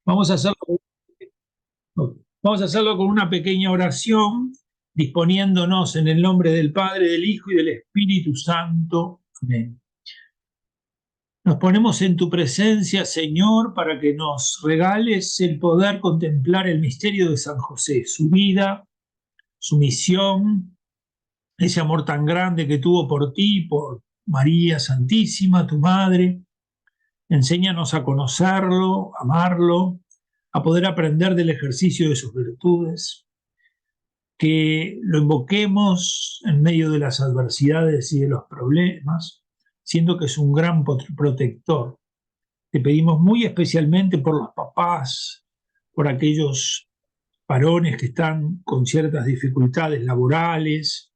Vamos a hacerlo, vamos a hacerlo con una pequeña oración, disponiéndonos en el nombre del Padre, del Hijo y del Espíritu Santo. Amén. Nos ponemos en tu presencia, Señor, para que nos regales el poder contemplar el misterio de San José, su vida, su misión, ese amor tan grande que tuvo por ti, por María Santísima, tu Madre. Enséñanos a conocerlo, amarlo, a poder aprender del ejercicio de sus virtudes, que lo invoquemos en medio de las adversidades y de los problemas, siendo que es un gran protector. Te pedimos muy especialmente por los papás, por aquellos varones que están con ciertas dificultades laborales,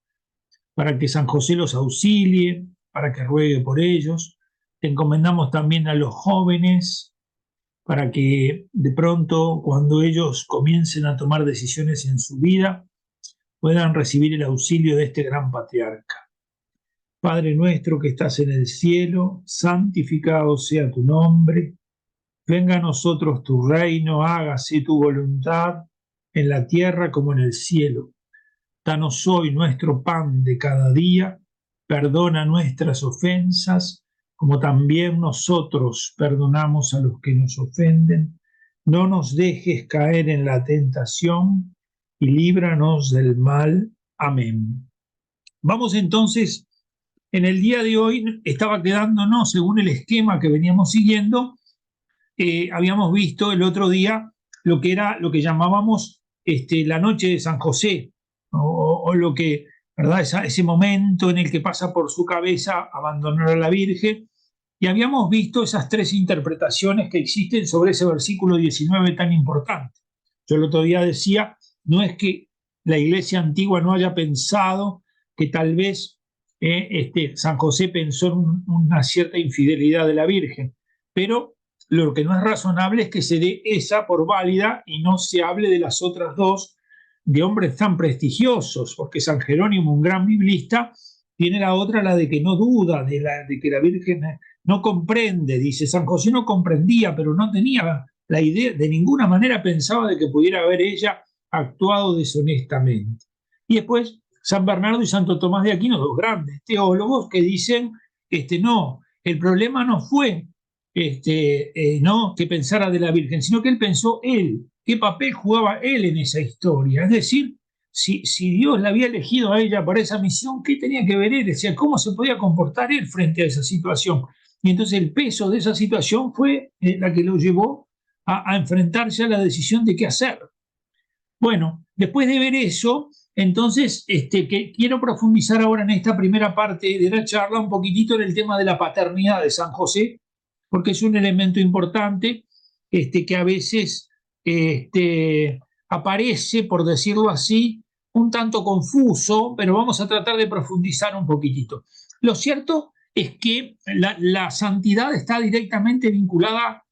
para que San José los auxilie, para que ruegue por ellos. Te encomendamos también a los jóvenes, para que de pronto, cuando ellos comiencen a tomar decisiones en su vida, puedan recibir el auxilio de este gran patriarca. Padre nuestro que estás en el cielo, santificado sea tu nombre. Venga a nosotros tu reino, hágase tu voluntad en la tierra como en el cielo. Danos hoy nuestro pan de cada día, perdona nuestras ofensas, como también nosotros perdonamos a los que nos ofenden. No nos dejes caer en la tentación y líbranos del mal. Amén. Vamos entonces, en el día de hoy estaba quedándonos, según el esquema que veníamos siguiendo, habíamos visto el otro día lo que era lo que llamábamos la noche de San José, o lo que, ¿verdad? Ese momento en el que pasa por su cabeza abandonar a la Virgen, y habíamos visto esas tres interpretaciones que existen sobre ese versículo 19 tan importante. Yo el otro día decía, no es que la iglesia antigua no haya pensado que tal vez San José pensó en una cierta infidelidad de la Virgen, pero lo que no es razonable es que se dé esa por válida y no se hable de las otras dos de hombres tan prestigiosos, porque San Jerónimo, un gran biblista, tiene la otra, la de que no duda, de que la Virgen no comprende, dice, San José no comprendía, pero no tenía la idea, de ninguna manera pensaba de que pudiera haber ella actuado deshonestamente. Y después San Bernardo y Santo Tomás de Aquino, dos grandes teólogos que dicen, no, el problema no fue no que pensara de la Virgen, sino que él pensó él, qué papel jugaba él en esa historia. Es decir, si Dios la había elegido a ella para esa misión, ¿qué tenía que ver él? O sea, ¿cómo se podía comportar él frente a esa situación? Y entonces el peso de esa situación fue la que lo llevó a enfrentarse a la decisión de qué hacer. Bueno, después de ver eso, entonces que quiero profundizar ahora en esta primera parte de la charla un poquitito en el tema de la paternidad de San José, porque es un elemento importante que a veces aparece, por decirlo así, un tanto confuso, pero vamos a tratar de profundizar un poquitito. Lo cierto es que la santidad está directamente vinculada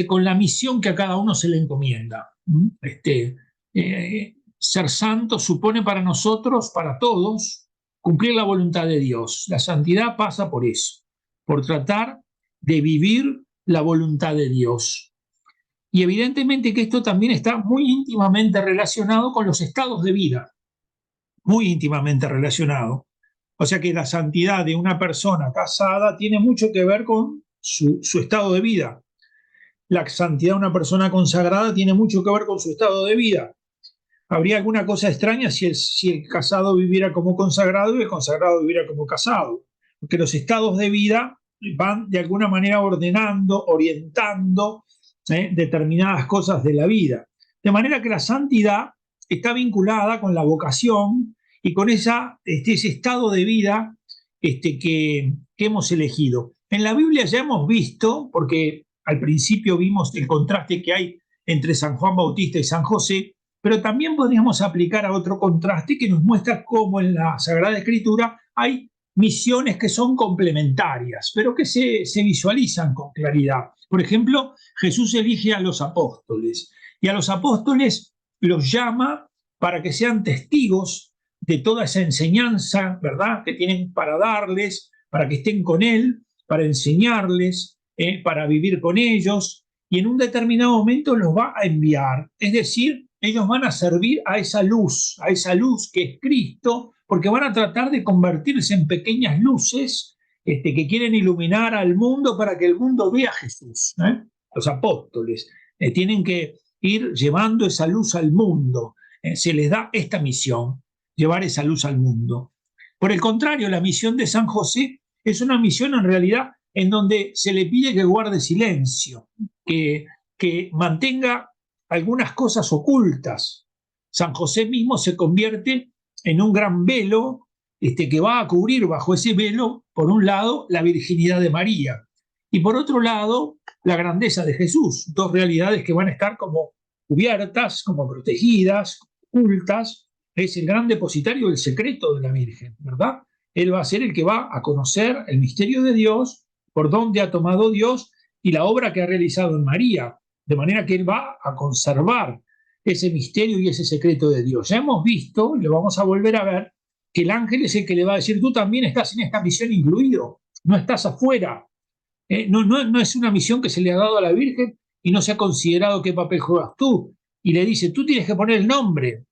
con la misión que a cada uno se le encomienda. Ser santo supone para nosotros, para todos, cumplir la voluntad de Dios. La santidad pasa por eso, por tratar de vivir la voluntad de Dios. Y evidentemente que esto también está muy íntimamente relacionado con los estados de vida, muy íntimamente relacionado. O sea que la santidad de una persona casada tiene mucho que ver con su estado de vida. La santidad de una persona consagrada tiene mucho que ver con su estado de vida. Habría alguna cosa extraña si el casado viviera como consagrado y el consagrado viviera como casado, porque los estados de vida van de alguna manera ordenando, orientando determinadas cosas de la vida. De manera que la santidad está vinculada con la vocación y con ese estado de vida que hemos elegido. En la Biblia ya hemos visto, porque al principio vimos el contraste que hay entre San Juan Bautista y San José, pero también podríamos aplicar a otro contraste que nos muestra cómo en la Sagrada Escritura hay misiones que son complementarias, pero que se visualizan con claridad. Por ejemplo, Jesús elige a los apóstoles y a los apóstoles los llama para que sean testigos de toda esa enseñanza, ¿verdad?, que tienen para darles, para que estén con Él, para enseñarles, para vivir con ellos. y en un determinado momento los va a enviar. Es decir, ellos van a servir a esa luz que es Cristo, porque van a tratar de convertirse en pequeñas luces que quieren iluminar al mundo para que el mundo vea a Jesús. Los apóstoles tienen que ir llevando esa luz al mundo. Se les da esta misión, llevar esa luz al mundo. Por el contrario, la misión de San José es una misión en realidad en donde se le pide que guarde silencio, que mantenga algunas cosas ocultas. San José mismo se convierte en un gran velo que va a cubrir bajo ese velo, por un lado, la virginidad de María y por otro lado, la grandeza de Jesús. Dos realidades que van a estar como cubiertas, como protegidas, ocultas. Es el gran depositario del secreto de la Virgen, ¿verdad? Él va a ser el que va a conocer el misterio de Dios, por dónde ha tomado Dios y la obra que ha realizado en María, de manera que él va a conservar ese misterio y ese secreto de Dios. Ya hemos visto, lo vamos a volver a ver, que el ángel es el que le va a decir, tú también estás en esta misión incluido, no estás afuera. No es una misión que se le ha dado a la Virgen y no se ha considerado qué papel juegas tú. Y le dice, tú tienes que poner el nombre.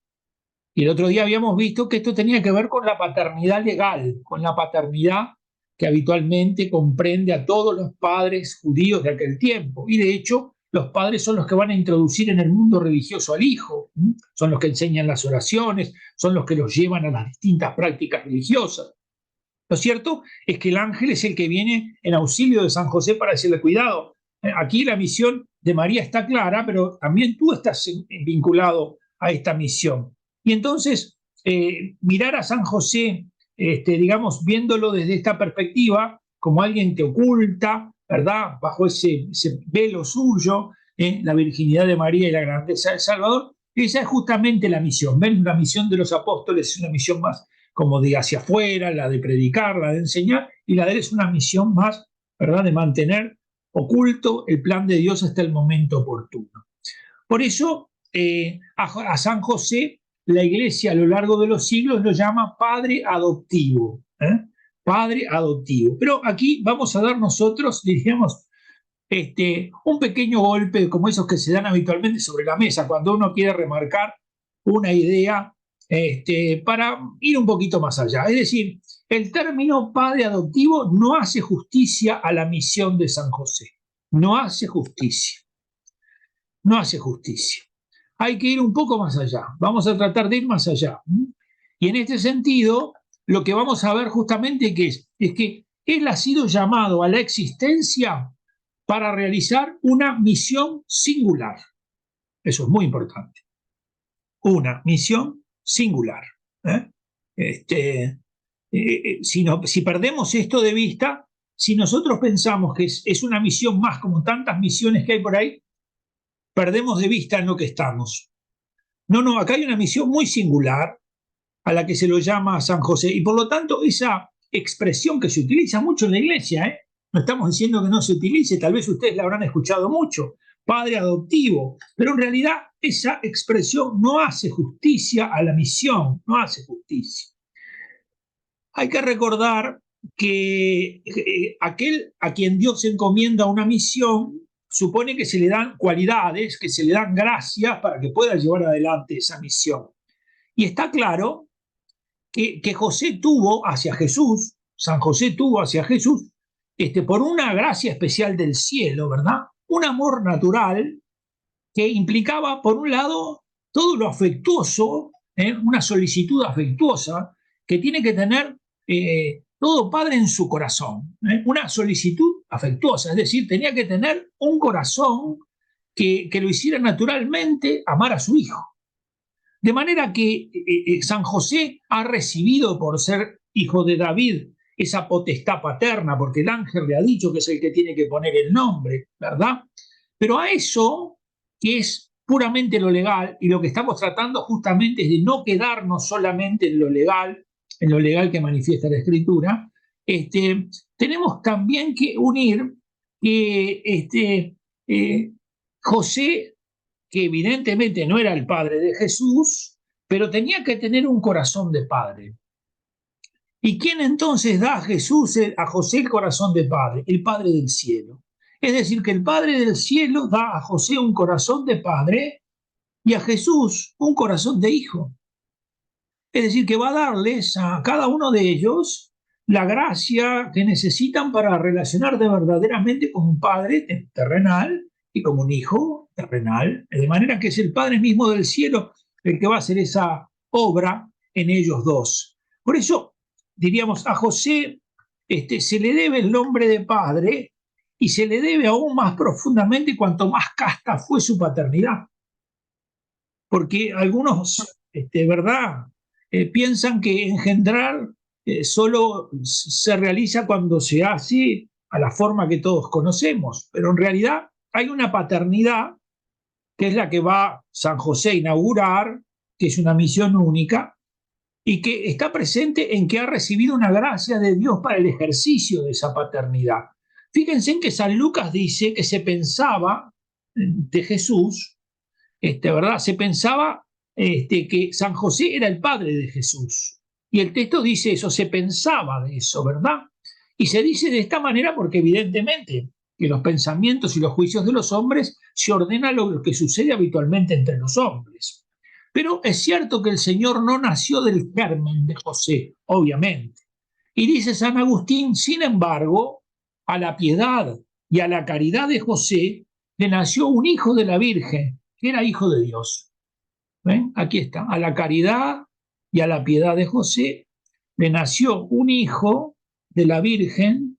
Y el otro día habíamos visto que esto tenía que ver con la paternidad legal, con la paternidad que habitualmente comprende a todos los padres judíos de aquel tiempo. Y de hecho, los padres son los que van a introducir en el mundo religioso al hijo, son los que enseñan las oraciones, son los que los llevan a las distintas prácticas religiosas. Lo cierto es que el ángel es el que viene en auxilio de San José para decirle, cuidado, aquí la misión de María está clara, pero también tú estás vinculado a esta misión. Y entonces, mirar a San José, digamos, viéndolo desde esta perspectiva, como alguien que oculta, ¿verdad?, bajo ese velo suyo, la virginidad de María y la grandeza del Salvador, esa es justamente la misión. ¿Ven? La misión de los apóstoles es una misión más como de hacia afuera, la de predicar, la de enseñar, y la de él es una misión más, ¿verdad?, de mantener oculto el plan de Dios hasta el momento oportuno. Por eso, a San José, la Iglesia a lo largo de los siglos lo llama Padre Adoptivo. Padre Adoptivo. Pero aquí vamos a dar nosotros, diríamos, un pequeño golpe como esos que se dan habitualmente sobre la mesa cuando uno quiere remarcar una idea para ir un poquito más allá. Es decir, el término padre adoptivo no hace justicia a la misión de San José. No hace justicia. No hace justicia. Hay que ir un poco más allá. Vamos a tratar de ir más allá. Y en este sentido, lo que vamos a ver justamente es que él ha sido llamado a la existencia para realizar una misión singular. Eso es muy importante. Una misión singular. Si perdemos esto de vista, si nosotros pensamos que es una misión más como tantas misiones que hay por ahí, perdemos de vista en lo que estamos. No, acá hay una misión muy singular a la que se lo llama San José, y por lo tanto esa expresión que se utiliza mucho en la iglesia, no estamos diciendo que no se utilice, tal vez ustedes la habrán escuchado mucho, padre adoptivo, pero en realidad esa expresión no hace justicia a la misión, no hace justicia. Hay que recordar que aquel a quien Dios encomienda una misión supone que se le dan cualidades, que se le dan gracias para que pueda llevar adelante esa misión. Y está claro que José tuvo hacia Jesús, San José tuvo hacia Jesús, por una gracia especial del cielo, ¿verdad? Un amor natural que implicaba, por un lado, todo lo afectuoso, una solicitud afectuosa que tiene que tener todo padre en su corazón, una solicitud afectuosa, es decir, tenía que tener un corazón que lo hiciera naturalmente amar a su hijo. De manera que San José ha recibido, por ser hijo de David, esa potestad paterna, porque el ángel le ha dicho que es el que tiene que poner el nombre, ¿verdad? Pero a eso, que es puramente lo legal, y lo que estamos tratando justamente es de no quedarnos solamente en lo legal que manifiesta la Escritura, tenemos también que unir que José, que evidentemente no era el padre de Jesús, pero tenía que tener un corazón de padre. ¿Y quién entonces da a José el corazón de padre? El Padre del cielo. Es decir, que el Padre del cielo da a José un corazón de padre y a Jesús un corazón de hijo. Es decir, que va a darles a cada uno de ellos la gracia que necesitan para relacionarse verdaderamente con un padre terrenal y como un hijo terrenal, de manera que es el Padre mismo del cielo el que va a hacer esa obra en ellos dos. Por eso, diríamos, a José se le debe el nombre de padre y se le debe aún más profundamente cuanto más casta fue su paternidad. Porque algunos, ¿verdad? Piensan que engendrar solo se realiza cuando se hace a la forma que todos conocemos, pero en realidad hay una paternidad que es la que va San José a inaugurar, que es una misión única, y que está presente en que ha recibido una gracia de Dios para el ejercicio de esa paternidad. Fíjense en que San Lucas dice que se pensaba de Jesús, ¿verdad? Se pensaba que San José era el padre de Jesús. Y el texto dice eso, se pensaba de eso, ¿verdad? Y se dice de esta manera porque evidentemente que los pensamientos y los juicios de los hombres se ordenan lo que sucede habitualmente entre los hombres. Pero es cierto que el Señor no nació del germen de José, obviamente. Y dice San Agustín, sin embargo, a la piedad y a la caridad de José le nació un hijo de la Virgen, que era hijo de Dios. ¿Ven? Aquí está, a la caridad y a la piedad de José le nació un hijo de la Virgen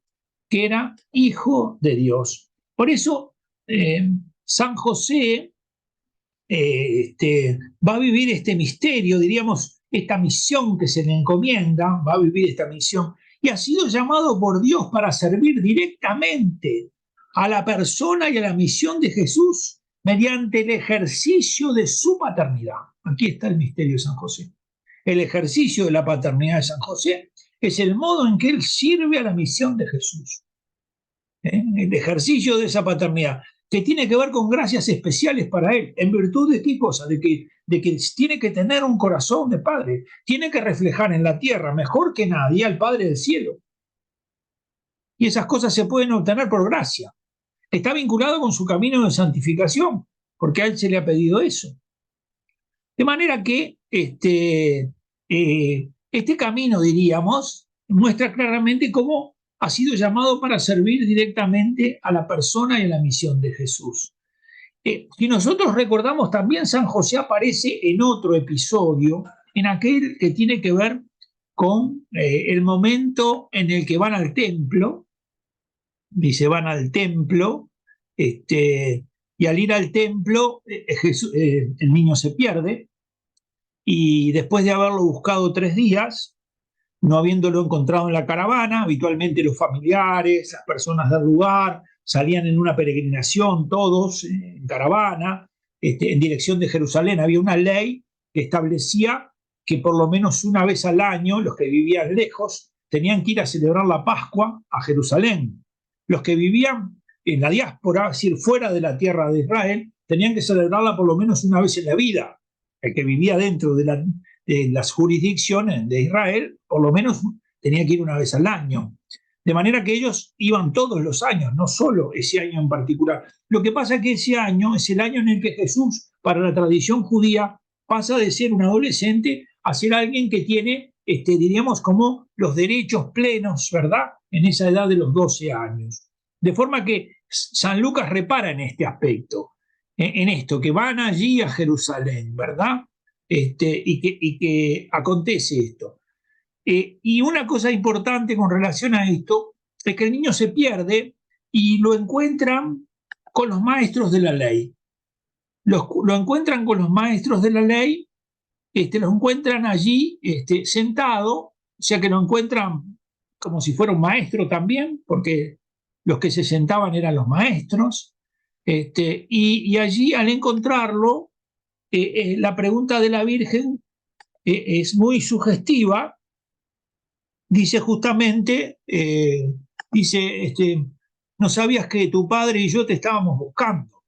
que era hijo de Dios. Por eso San José va a vivir este misterio, diríamos, esta misión que se le encomienda, va a vivir esta misión, y ha sido llamado por Dios para servir directamente a la persona y a la misión de Jesús mediante el ejercicio de su paternidad. Aquí está el misterio de San José. El ejercicio de la paternidad de San José es el modo en que él sirve a la misión de Jesús. El ejercicio de esa paternidad, que tiene que ver con gracias especiales para él. ¿En virtud de qué cosa? De que tiene que tener un corazón de padre, tiene que reflejar en la tierra mejor que nadie al Padre del cielo. Y esas cosas se pueden obtener por gracia. Está vinculado con su camino de santificación, porque a él se le ha pedido eso. De manera que este camino, diríamos, muestra claramente cómo ha sido llamado para servir directamente a la persona y a la misión de Jesús. Si nosotros recordamos, también San José aparece en otro episodio, en aquel que tiene que ver con el momento en el que van al templo. Dice, van al templo, y al ir al templo, el niño se pierde, y después de haberlo buscado 3 días, no habiéndolo encontrado en la caravana, habitualmente los familiares, las personas del lugar, salían en una peregrinación todos en caravana, en dirección de Jerusalén. Había una ley que establecía que por lo menos una vez al año los que vivían lejos tenían que ir a celebrar la Pascua a Jerusalén. Los que vivían en la diáspora, es decir, fuera de la tierra de Israel, tenían que celebrarla por lo menos una vez en la vida. El que vivía dentro de las jurisdicciones de Israel, por lo menos tenía que ir una vez al año. De manera que ellos iban todos los años, no solo ese año en particular. Lo que pasa es que ese año es el año en el que Jesús, para la tradición judía, pasa de ser un adolescente a ser alguien que tiene, diríamos, como los derechos plenos, ¿verdad?, en esa edad de los 12 años. De forma que San Lucas repara en este aspecto, en esto, que van allí a Jerusalén, ¿verdad? Y que acontece esto. Y una cosa importante con relación a esto es que el niño se pierde y lo encuentran con los maestros de la ley. Lo encuentran con los maestros de la ley, lo encuentran allí sentado, o sea que lo encuentran como si fuera un maestro también, porque los que se sentaban eran los maestros, y allí al encontrarlo, la pregunta de la Virgen es muy sugestiva. Dice justamente, no sabías que tu padre y yo te estábamos buscando.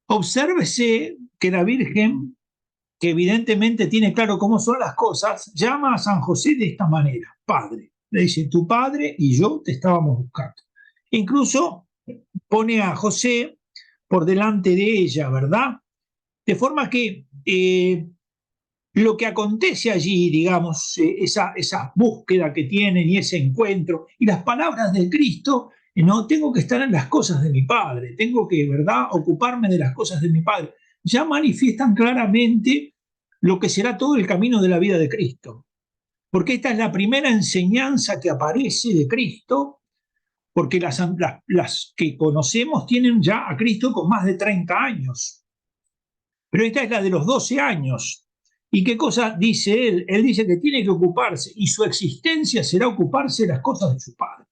Obsérvese que la Virgen, que evidentemente tiene claro cómo son las cosas, llama a San José de esta manera: Padre. Le dice, tu padre y yo te estábamos buscando. Incluso pone a José por delante de ella, ¿verdad? De forma que lo que acontece allí, digamos, esa búsqueda que tienen y ese encuentro, y las palabras de Cristo, no tengo que estar en las cosas de mi Padre, tengo que, ¿verdad?, ocuparme de las cosas de mi Padre, ya manifiestan claramente lo que será todo el camino de la vida de Cristo. Porque esta es la primera enseñanza que aparece de Cristo, porque las que conocemos tienen ya a Cristo con más de 30 años. Pero esta es la de los 12 años. ¿Y qué cosa dice él? Él dice que tiene que ocuparse, y su existencia será ocuparse de las cosas de su Padre.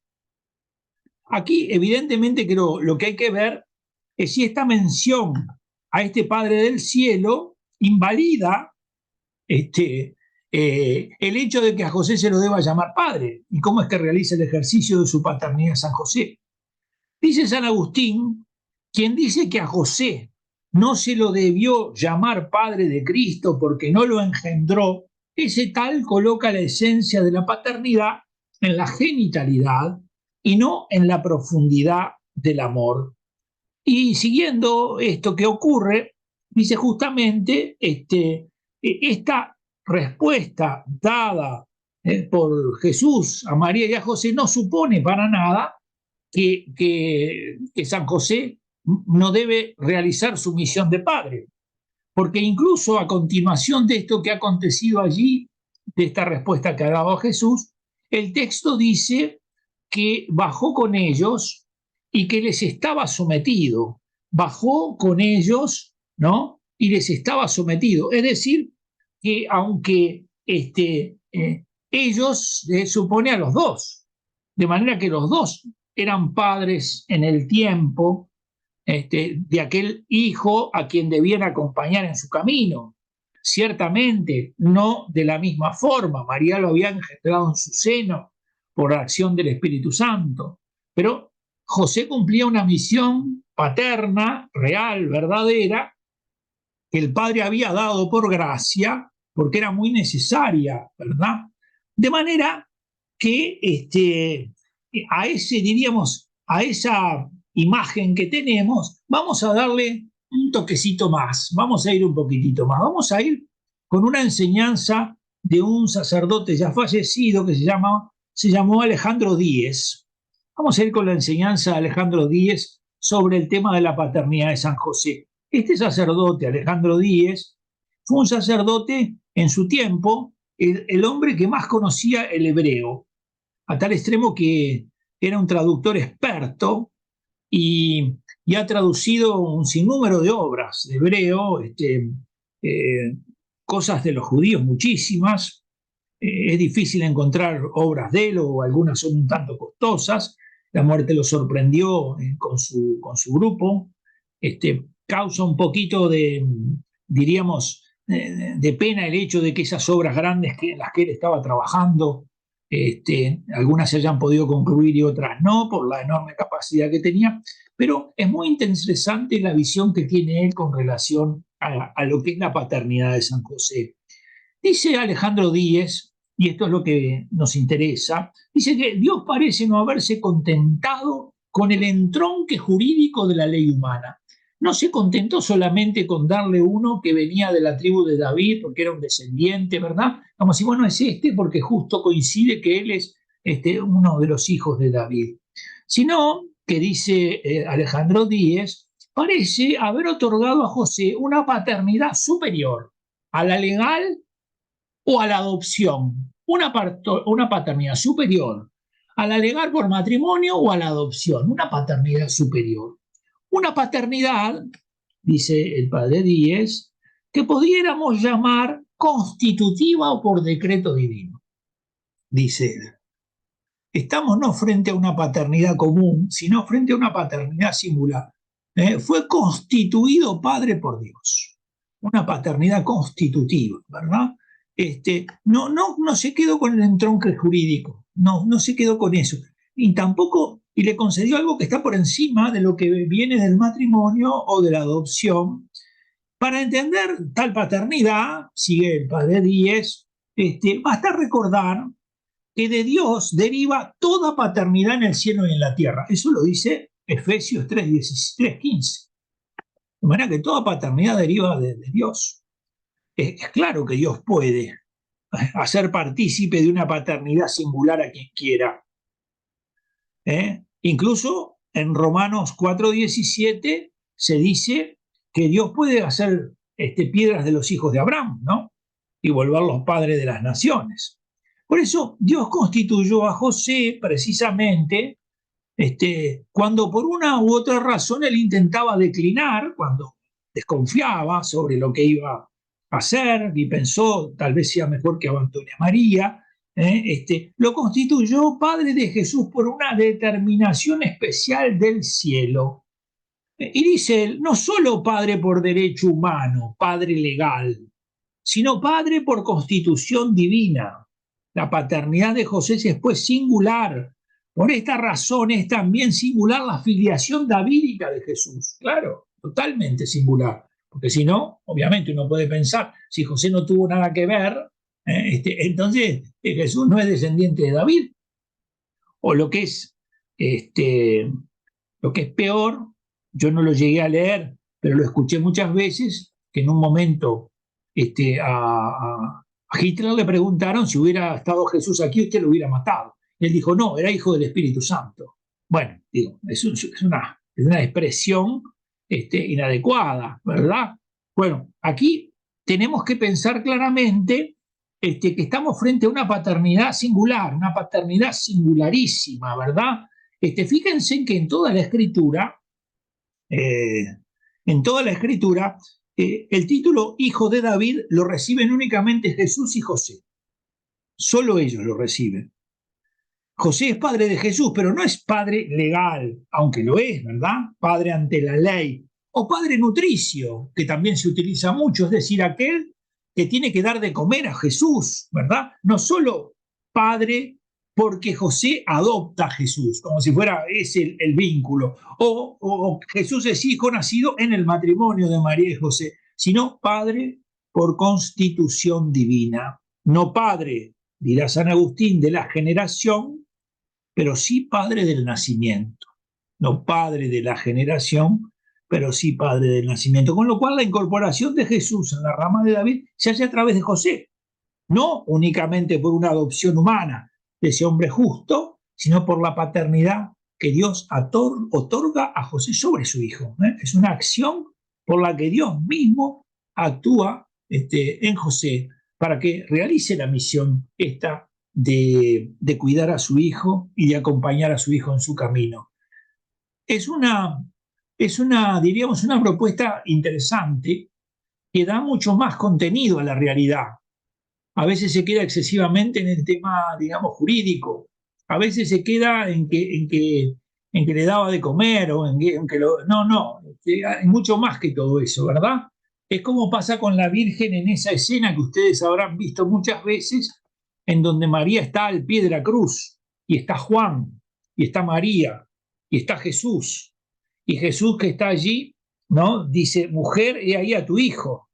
Aquí, evidentemente, creo lo que hay que ver es si esta mención a este Padre del cielo invalida el hecho de que a José se lo deba llamar padre, y cómo es que realiza el ejercicio de su paternidad San José. Dice San Agustín, quien dice que a José no se lo debió llamar padre de Cristo porque no lo engendró, ese tal coloca la esencia de la paternidad en la genitalidad y no en la profundidad del amor. Y siguiendo esto que ocurre, dice justamente esta respuesta dada por Jesús a María y a José no supone para nada que San José no debe realizar su misión de padre, porque incluso a continuación de esto que ha acontecido allí, de esta respuesta que ha dado Jesús, el texto dice que bajó con ellos y que les estaba sometido. Bajó con ellos, ¿no? Y les estaba sometido. Es decir, que aunque ellos supone a los dos, de manera que los dos eran padres en el tiempo de aquel hijo a quien debían acompañar en su camino. Ciertamente, no de la misma forma. María lo había engendrado en su seno por la acción del Espíritu Santo, pero José cumplía una misión paterna, real, verdadera, que el Padre había dado por gracia, porque era muy necesaria, ¿verdad? De manera que a ese, diríamos, a esa imagen que tenemos, vamos a darle un toquecito más, vamos a ir un poquitito más, vamos a ir con una enseñanza de un sacerdote ya fallecido que se llamó Alejandro Díez. Vamos a ir con la enseñanza de Alejandro Díez sobre el tema de la paternidad de San José. Este sacerdote, Alejandro Díez, fue un sacerdote en su tiempo, el hombre que más conocía el hebreo, a tal extremo que era un traductor experto y ha traducido un sinnúmero de obras de hebreo, eh, cosas de los judíos, muchísimas. Es difícil encontrar obras de él o algunas son un tanto costosas. La muerte lo sorprendió con su grupo. Causa un poquito de, diríamos, de pena el hecho de que esas obras grandes en las que él estaba trabajando, algunas se hayan podido concluir y otras no, por la enorme capacidad que tenía, pero es muy interesante la visión que tiene él con relación a lo que es la paternidad de San José. Dice Alejandro Díez, y esto es lo que nos interesa, dice que Dios parece no haberse contentado con el entronque jurídico de la ley humana. No se contentó solamente con darle uno que venía de la tribu de David, porque era un descendiente, ¿verdad? Como si, bueno, es porque justo coincide que él es uno de los hijos de David. Sino que dice Alejandro Díez, parece haber otorgado a José una paternidad superior a la legal o a la adopción, una paternidad superior a la legal por matrimonio o a la adopción, una paternidad superior. Una paternidad, dice el padre Díez, que pudiéramos llamar constitutiva o por decreto divino, dice él. Estamos no frente a una paternidad común, sino frente a una paternidad singular. Fue constituido padre por Dios. Una paternidad constitutiva, ¿verdad? No se quedó con el entronque jurídico, no se quedó con eso. Y tampoco, y le concedió algo que está por encima de lo que viene del matrimonio o de la adopción. Para entender tal paternidad, sigue el padre Díez, basta recordar que de Dios deriva toda paternidad en el cielo y en la tierra. Eso lo dice Efesios 3:15. De manera que toda paternidad deriva de Dios. Es claro que Dios puede hacer partícipe de una paternidad singular a quien quiera. Incluso en Romanos 4:17 se dice que Dios puede hacer piedras de los hijos de Abraham, ¿no? Y volverlos padres de las naciones. Por eso Dios constituyó a José precisamente cuando por una u otra razón él intentaba declinar, cuando desconfiaba sobre lo que iba a hacer y pensó tal vez sea mejor que abandone a María, lo constituyó padre de Jesús por una determinación especial del cielo. Y dice él, no solo padre por derecho humano, padre legal, sino padre por constitución divina. La paternidad de José es pues singular. Por esta razón es también singular la filiación davídica de Jesús. Claro, totalmente singular. Porque si no, obviamente uno puede pensar, si José no tuvo nada que ver, entonces Jesús no es descendiente de David. O lo que es peor, yo no lo llegué a leer, pero lo escuché muchas veces, que en un momento a Hitler le preguntaron si hubiera estado Jesús aquí, usted lo hubiera matado. Y él dijo, no, era hijo del Espíritu Santo. Bueno, digo, es una expresión inadecuada, ¿verdad? Bueno, aquí tenemos que pensar claramente que estamos frente a una paternidad singular, una paternidad singularísima, ¿verdad? Fíjense que en toda la escritura, el título Hijo de David lo reciben únicamente Jesús y José. Solo ellos lo reciben. José es padre de Jesús, pero no es padre legal, aunque lo es, ¿verdad? Padre ante la ley. O padre nutricio, que también se utiliza mucho, es decir, aquel que tiene que dar de comer a Jesús, ¿verdad? No solo padre porque José adopta a Jesús, como si fuera ese el vínculo, o Jesús es hijo nacido en el matrimonio de María y José, sino padre por constitución divina. No padre, dirá San Agustín, de la generación, pero sí padre del nacimiento. No padre de la generación, pero sí padre del nacimiento. Con lo cual la incorporación de Jesús en la rama de David se hace a través de José, no únicamente por una adopción humana de ese hombre justo, sino por la paternidad que Dios otorga a José sobre su hijo. Es una acción por la que Dios mismo actúa en José para que realice la misión esta de cuidar a su hijo y de acompañar a su hijo en su camino. Es una, diríamos, una propuesta interesante que da mucho más contenido a la realidad. A veces se queda excesivamente en el tema, digamos, jurídico. A veces se queda en que le daba de comer o en que lo... No, hay mucho más que todo eso, ¿verdad? Es como pasa con la Virgen en esa escena que ustedes habrán visto muchas veces, en donde María está al pie de la cruz, y está Juan, y está María, y está Jesús. Y Jesús que está allí, ¿no? Dice, mujer, he ahí a tu hijo.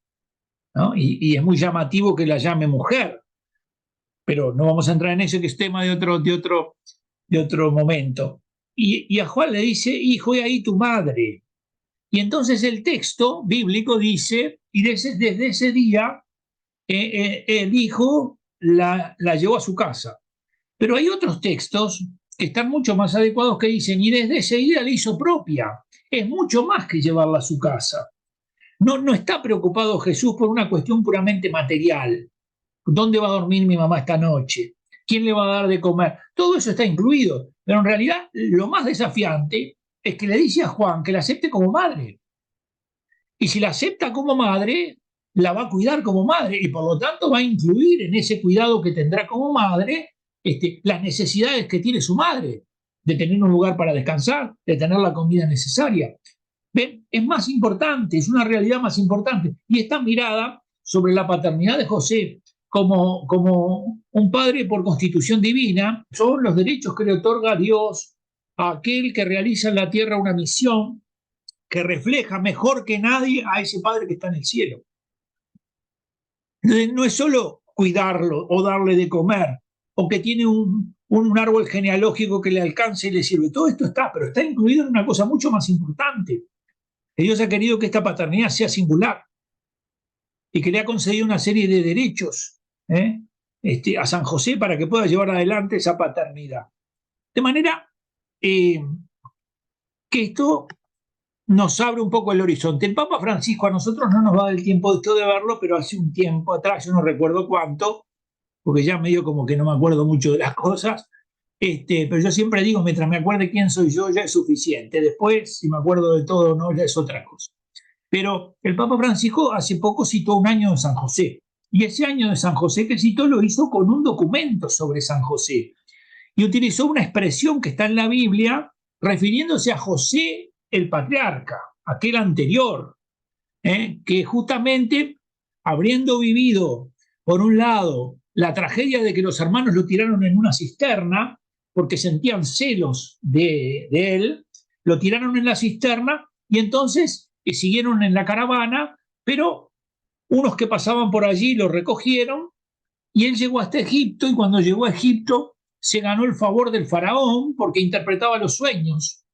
¿No? Y es muy llamativo que la llame mujer, pero no vamos a entrar en eso, que es tema de otro momento. Y a Juan le dice, hijo, he ahí tu madre. Y entonces el texto bíblico dice, y desde ese día el hijo la llevó a su casa. Pero hay otros textos que están mucho más adecuados que dicen, y desde ese día la hizo propia. Es mucho más que llevarla a su casa. No está preocupado Jesús por una cuestión puramente material. ¿Dónde va a dormir mi mamá esta noche? ¿Quién le va a dar de comer? Todo eso está incluido. Pero en realidad lo más desafiante es que le dice a Juan que la acepte como madre. Y si la acepta como madre, la va a cuidar como madre y por lo tanto va a incluir en ese cuidado que tendrá como madre las necesidades que tiene su madre, de tener un lugar para descansar, de tener la comida necesaria. ¿Ven? Es más importante, es una realidad más importante. Y esta mirada sobre la paternidad de José como un padre por constitución divina son los derechos que le otorga Dios a aquel que realiza en la tierra una misión que refleja mejor que nadie a ese padre que está en el cielo. No es solo cuidarlo o darle de comer, o que tiene un árbol genealógico que le alcance y le sirve. Todo esto está, pero está incluido en una cosa mucho más importante. Que Dios ha querido que esta paternidad sea singular y que le ha concedido una serie de derechos a San José para que pueda llevar adelante esa paternidad. De manera que esto nos abre un poco el horizonte. El Papa Francisco, a nosotros no nos va a dar el tiempo de esto de verlo, pero hace un tiempo atrás, yo no recuerdo cuánto, porque ya medio como que no me acuerdo mucho de las cosas, pero yo siempre digo, mientras me acuerde quién soy yo, ya es suficiente. Después, si me acuerdo de todo o no, ya es otra cosa. Pero el Papa Francisco hace poco citó un año de San José. Y ese año de San José que citó lo hizo con un documento sobre San José. Y utilizó una expresión que está en la Biblia refiriéndose a José el patriarca, aquel anterior, que justamente habiendo vivido, por un lado, la tragedia de que los hermanos lo tiraron en una cisterna, porque sentían celos de él, lo tiraron en la cisterna y entonces siguieron en la caravana, pero unos que pasaban por allí lo recogieron y él llegó hasta Egipto y cuando llegó a Egipto se ganó el favor del faraón porque interpretaba los sueños.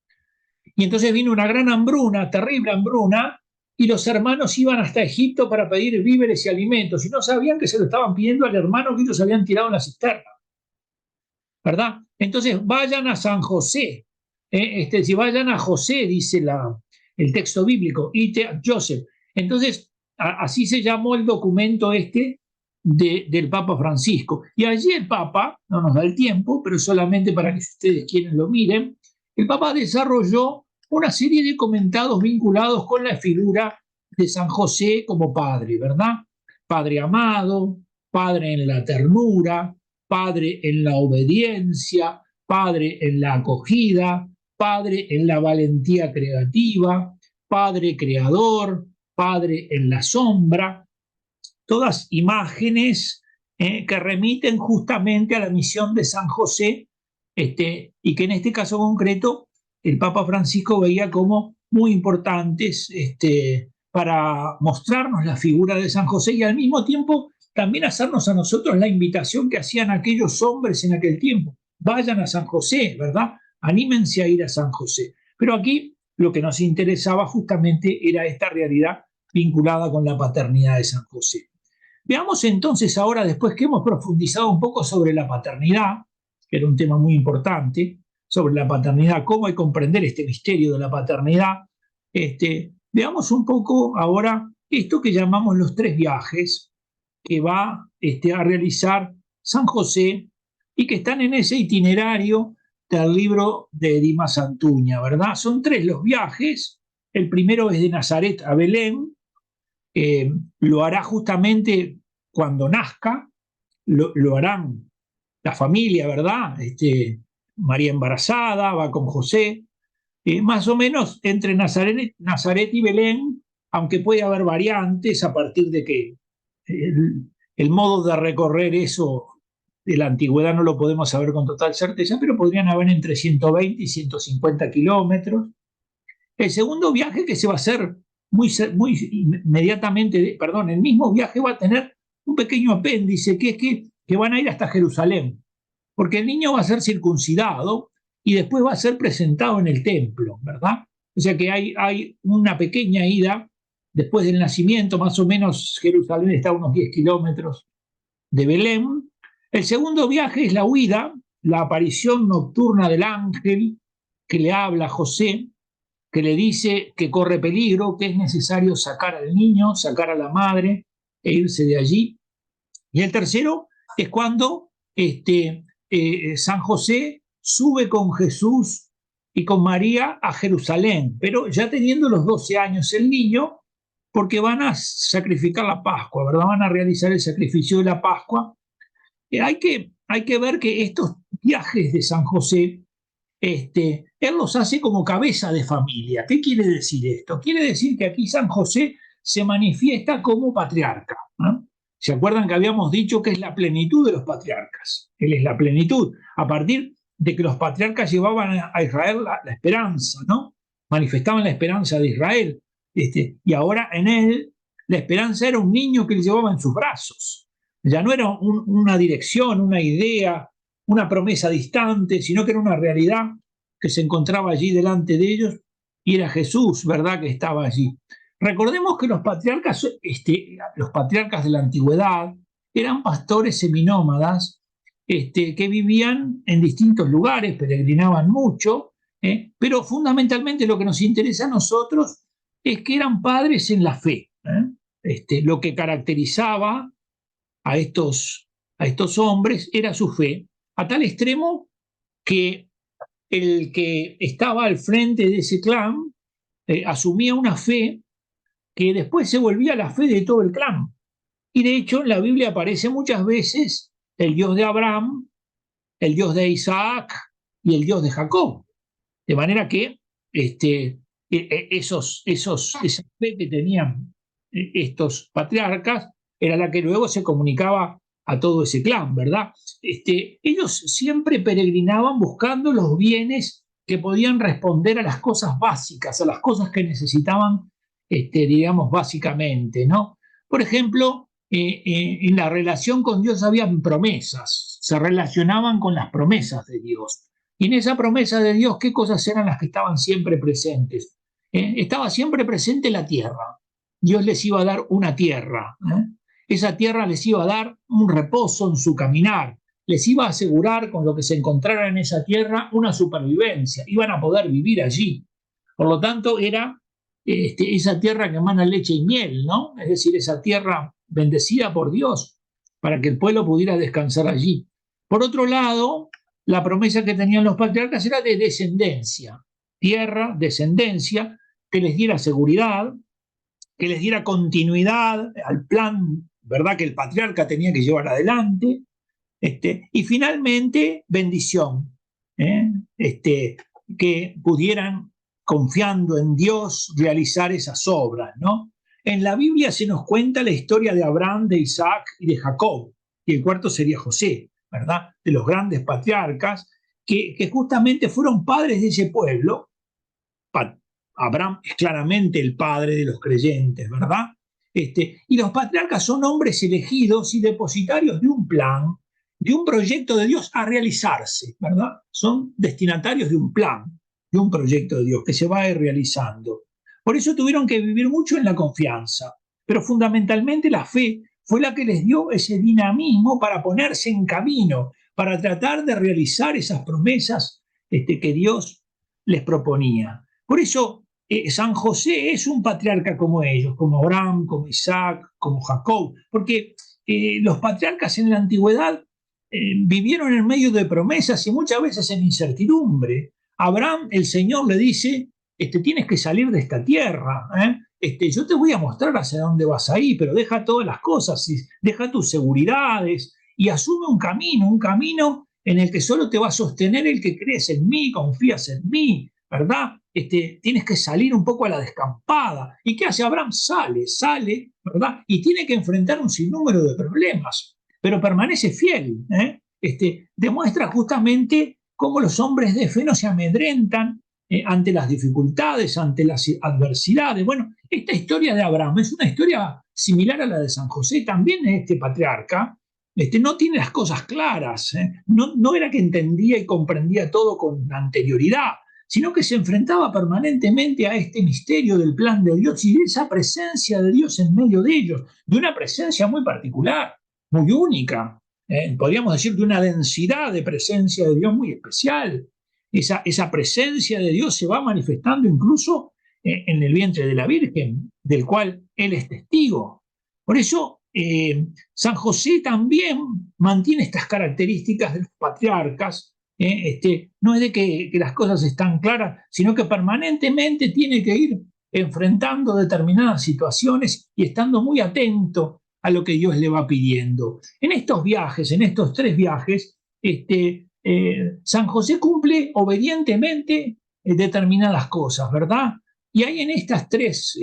Y entonces vino una gran hambruna, terrible hambruna, y los hermanos iban hasta Egipto para pedir víveres y alimentos y no sabían que se lo estaban pidiendo al hermano que ellos habían tirado en la cisterna, ¿verdad? Entonces vayan a San José, si vayan a José, dice el texto bíblico, ite a Joseph. Entonces, así se llamó el documento del Papa Francisco. Y allí el Papa, no nos da el tiempo, pero solamente para que ustedes quienes lo miren, el Papa desarrolló una serie de comentados vinculados con la figura de San José como padre, ¿verdad? Padre amado, padre en la ternura, padre en la obediencia, padre en la acogida, padre en la valentía creativa, padre creador, padre en la sombra, todas imágenes que remiten justamente a la misión de San José, y que en este caso concreto el Papa Francisco veía como muy importantes para mostrarnos la figura de San José y al mismo tiempo también hacernos a nosotros la invitación que hacían aquellos hombres en aquel tiempo. Vayan a San José, ¿verdad? Anímense a ir a San José. Pero aquí lo que nos interesaba justamente era esta realidad vinculada con la paternidad de San José. Veamos entonces ahora, después que hemos profundizado un poco sobre la paternidad, que era un tema muy importante, sobre la paternidad, cómo hay que comprender este misterio de la paternidad, veamos un poco ahora esto que llamamos los 3 viajes que va a realizar San José y que están en ese itinerario del libro de Dimas Santuña, ¿verdad? Son 3 los viajes. El primero es de Nazaret a Belén. Lo hará justamente cuando nazca, lo harán la familia, ¿verdad? María embarazada, va con José, más o menos entre Nazaret y Belén, aunque puede haber variantes a partir de que el modo de recorrer eso de la antigüedad no lo podemos saber con total certeza, pero podrían haber entre 120 y 150 kilómetros. El segundo viaje que se va a hacer muy inmediatamente, perdón, el mismo viaje va a tener un pequeño apéndice que es que van a ir hasta Jerusalén, porque el niño va a ser circuncidado y después va a ser presentado en el templo, ¿verdad? O sea que hay una pequeña ida después del nacimiento, más o menos Jerusalén está a unos 10 kilómetros de Belén. El segundo viaje es la huida, la aparición nocturna del ángel que le habla a José, que le dice que corre peligro, que es necesario sacar al niño, sacar a la madre e irse de allí. Y el tercero es cuando San José sube con Jesús y con María a Jerusalén, pero ya teniendo los 12 años el niño, porque van a sacrificar la Pascua, ¿verdad? Van a realizar el sacrificio de la Pascua. Hay que ver que estos viajes de San José, él los hace como cabeza de familia. ¿Qué quiere decir esto? Quiere decir que aquí San José se manifiesta como patriarca, ¿no? ¿Se acuerdan que habíamos dicho que es la plenitud de los patriarcas? Él es la plenitud, a partir de que los patriarcas llevaban a Israel la esperanza, ¿no? Manifestaban la esperanza de Israel. Y ahora en él la esperanza era un niño que él llevaba en sus brazos. Ya no era una dirección, una idea, una promesa distante, sino que era una realidad que se encontraba allí delante de ellos, y era Jesús, ¿verdad?, que estaba allí. Recordemos que los patriarcas de la antigüedad eran pastores seminómadas que vivían en distintos lugares, peregrinaban mucho, pero fundamentalmente lo que nos interesa a nosotros es que eran padres en la fe. Lo que caracterizaba a estos hombres era su fe, a tal extremo que el que estaba al frente de ese clan asumía una fe que después se volvía la fe de todo el clan. Y de hecho en la Biblia aparece muchas veces el Dios de Abraham, el Dios de Isaac y el Dios de Jacob. De manera que esa fe que tenían estos patriarcas era la que luego se comunicaba a todo ese clan, ¿verdad? Ellos siempre peregrinaban buscando los bienes que podían responder a las cosas básicas, a las cosas que necesitaban, digamos, básicamente, ¿no? Por ejemplo, en la relación con Dios habían promesas, se relacionaban con las promesas de Dios. Y en esa promesa de Dios, ¿qué cosas eran las que estaban siempre presentes? Estaba siempre presente la tierra. Dios les iba a dar una tierra. Esa tierra les iba a dar un reposo en su caminar. Les iba a asegurar con lo que se encontrara en esa tierra una supervivencia. Iban a poder vivir allí. Por lo tanto, era esa tierra que emana leche y miel, ¿no? Es decir, esa tierra bendecida por Dios para que el pueblo pudiera descansar allí. Por otro lado, la promesa que tenían los patriarcas era de descendencia, tierra, descendencia, que les diera seguridad, que les diera continuidad al plan, ¿verdad?, que el patriarca tenía que llevar adelante, y finalmente bendición, que pudieran, confiando en Dios, realizar esas obras, ¿no? En la Biblia se nos cuenta la historia de Abraham, de Isaac y de Jacob, y el cuarto sería José, ¿verdad?, de los grandes patriarcas que justamente fueron padres de ese pueblo. Abraham es claramente el padre de los creyentes, ¿verdad? Y los patriarcas son hombres elegidos y depositarios de un plan, de un proyecto de Dios a realizarse, ¿verdad? Son destinatarios de un plan, de un proyecto de Dios que se va a ir realizando. Por eso tuvieron que vivir mucho en la confianza, pero fundamentalmente la fe fue la que les dio ese dinamismo para ponerse en camino, para tratar de realizar esas promesas que Dios les proponía. Por eso San José es un patriarca como ellos, como Abraham, como Isaac, como Jacob, porque los patriarcas en la antigüedad vivieron en medio de promesas y muchas veces en incertidumbre. A Abraham el Señor le dice, tienes que salir de esta tierra, yo te voy a mostrar hacia dónde vas a ir, pero deja todas las cosas, deja tus seguridades y asume un camino en el que solo te va a sostener el que crees en mí, confías en mí, ¿verdad? Tienes que salir un poco a la descampada. ¿Y qué hace Abraham? Sale, ¿verdad? Y tiene que enfrentar un sinnúmero de problemas, pero permanece fiel. Demuestra justamente cómo los hombres de fe no se amedrentan ante las dificultades, ante las adversidades. Bueno, esta historia de Abraham es una historia similar a la de San José. También este patriarca no tiene las cosas claras. No era que entendía y comprendía todo con anterioridad, sino que se enfrentaba permanentemente a este misterio del plan de Dios y de esa presencia de Dios en medio de ellos, de una presencia muy particular, muy única, podríamos decir de una densidad de presencia de Dios muy especial. Esa presencia de Dios se va manifestando incluso en el vientre de la Virgen, del cual Él es testigo. Por eso San José también mantiene estas características de los patriarcas. No es de que las cosas están claras, sino que permanentemente tiene que ir enfrentando determinadas situaciones y estando muy atento a lo que Dios le va pidiendo. En estos viajes, en estos 3 viajes, San José cumple obedientemente determinadas cosas, ¿verdad? Y hay en estos 3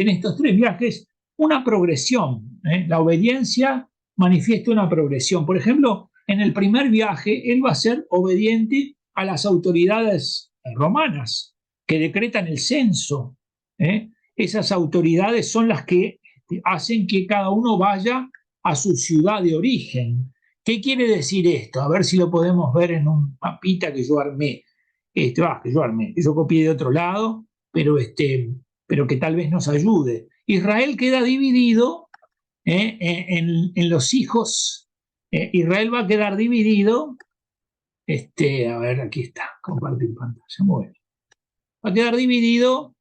viajes una progresión. La obediencia manifiesta una progresión. Por ejemplo, en el primer viaje, él va a ser obediente a las autoridades romanas que decretan el censo. Esas autoridades son las que hacen que cada uno vaya a su ciudad de origen. ¿Qué quiere decir esto? A ver si lo podemos ver en un mapita que yo armé. Que yo copié de otro lado, pero que tal vez nos ayude. Israel queda dividido en los hijos. Israel va a quedar dividido. A ver, aquí está, compartir pantalla. Muy bien. Va a quedar dividido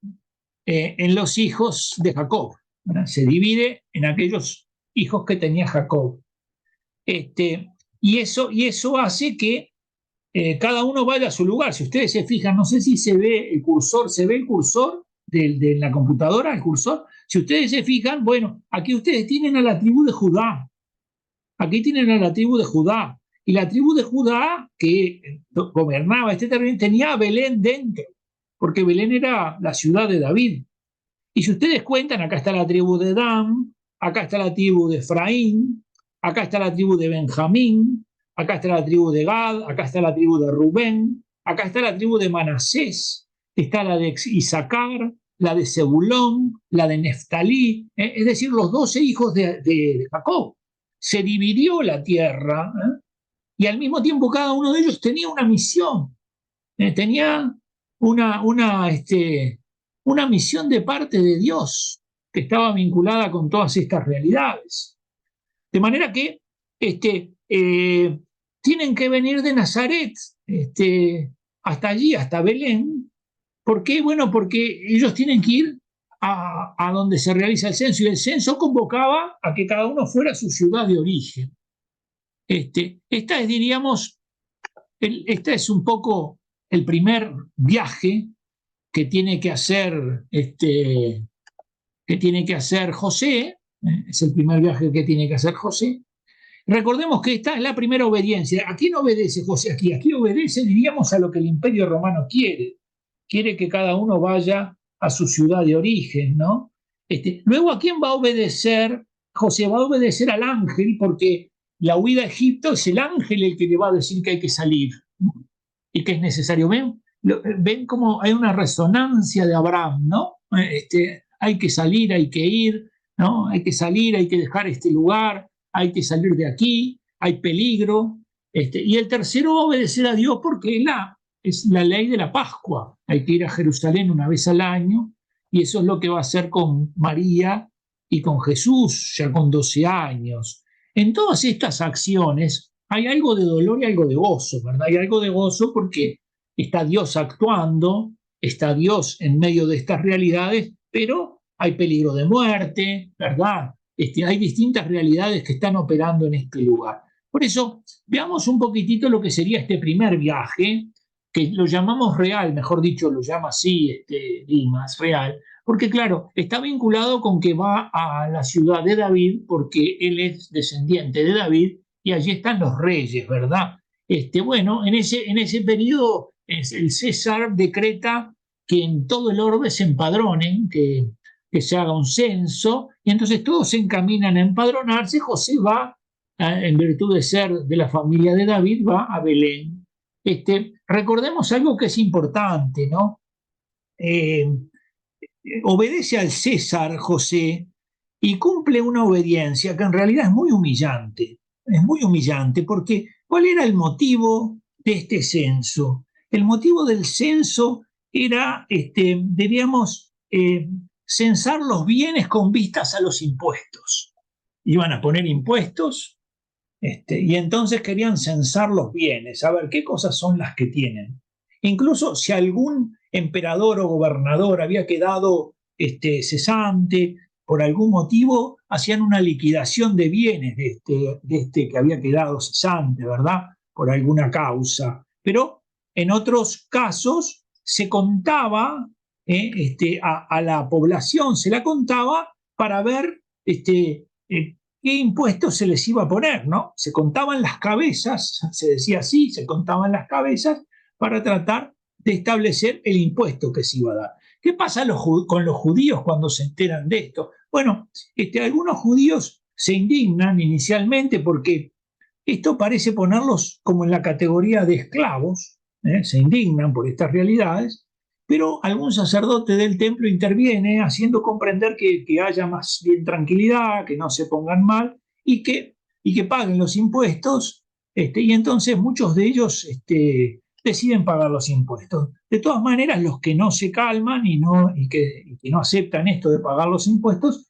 en los hijos de Jacob. ¿Verdad? Se divide en aquellos hijos que tenía Jacob. Y eso hace que cada uno vaya a su lugar. Si ustedes se fijan, no sé si se ve el cursor, ¿se ve el cursor de la computadora, el cursor? Si ustedes se fijan, bueno, aquí ustedes tienen a la tribu de Judá. Aquí tienen a la tribu de Judá. Y la tribu de Judá, que gobernaba este territorio, tenía a Belén dentro, porque Belén era la ciudad de David. Y si ustedes cuentan, acá está la tribu de Dan, acá está la tribu de Efraín, acá está la tribu de Benjamín, acá está la tribu de Gad, acá está la tribu de Rubén, acá está la tribu de Manasés, está la de Isaacar, la de Zebulón, la de Neftalí, es decir, los 12 hijos de Jacob. Se dividió la tierra y al mismo tiempo cada uno de ellos tenía una misión, tenía una misión de parte de Dios que estaba vinculada con todas estas realidades. De manera que tienen que venir de Nazaret hasta allí, hasta Belén. ¿Por qué? Bueno, porque ellos tienen que ir a donde se realiza el censo, y el censo convocaba a que cada uno fuera a su ciudad de origen. Esta es, diríamos, este es un poco el primer viaje que tiene que hacer, José. Es el primer viaje que tiene que hacer José. Recordemos que esta es la primera obediencia. ¿A quién obedece José aquí? Aquí obedece, diríamos, a lo que el Imperio Romano quiere. Quiere que cada uno vaya a su ciudad de origen, ¿no? Luego, ¿a quién va a obedecer? José va a obedecer al ángel, porque la huida a Egipto es el ángel el que le va a decir que hay que salir, ¿no? Y que es necesario. ¿Ven cómo hay una resonancia de Abraham, ¿no? Hay que salir, hay que ir, ¿no? Hay que salir, hay que dejar este lugar, hay que salir de aquí, hay peligro. Y el tercero va a obedecer a Dios porque es la ley de la Pascua. Hay que ir a Jerusalén una vez al año, y eso es lo que va a hacer con María y con Jesús, ya con 12 años. En todas estas acciones hay algo de dolor y algo de gozo, ¿verdad? Hay algo de gozo porque está Dios actuando, está Dios en medio de estas realidades, pero hay peligro de muerte, ¿verdad? Hay distintas realidades que están operando en este lugar. Por eso, veamos un poquitito lo que sería este primer viaje, que lo llamamos real, mejor dicho, lo llama así Dimas, real, porque claro, está vinculado con que va a la ciudad de David, porque él es descendiente de David, y allí están los reyes, ¿verdad? Bueno, en ese periodo el César decreta que en todo el orbe se empadronen, que se haga un censo, y entonces todos se encaminan a empadronarse. José va, en virtud de ser de la familia de David, va a Belén. Recordemos algo que es importante, ¿no? Obedece al César José y cumple una obediencia que en realidad es muy humillante. Es muy humillante porque ¿cuál era el motivo de este censo? El motivo del censo era, diríamos, censar los bienes con vistas a los impuestos. Iban a poner impuestos, y entonces querían censar los bienes, a ver qué cosas son las que tienen. Incluso si algún emperador o gobernador había quedado cesante por algún motivo, hacían una liquidación de bienes de este que había quedado cesante, ¿verdad? Por alguna causa. Pero en otros casos se contaba a la población, se la contaba para ver qué impuestos se les iba a poner, ¿no? Se contaban las cabezas, se decía así, se contaban las cabezas para tratar de establecer el impuesto que se iba a dar. ¿Qué pasa con los judíos cuando se enteran de esto? Bueno, algunos judíos se indignan inicialmente porque esto parece ponerlos como en la categoría de esclavos, se indignan por estas realidades, pero algún sacerdote del templo interviene haciendo comprender que haya más bien tranquilidad, que no se pongan mal y que y que paguen los impuestos, y entonces muchos de ellos deciden pagar los impuestos. De todas maneras, los que no se calman y que no aceptan esto de pagar los impuestos,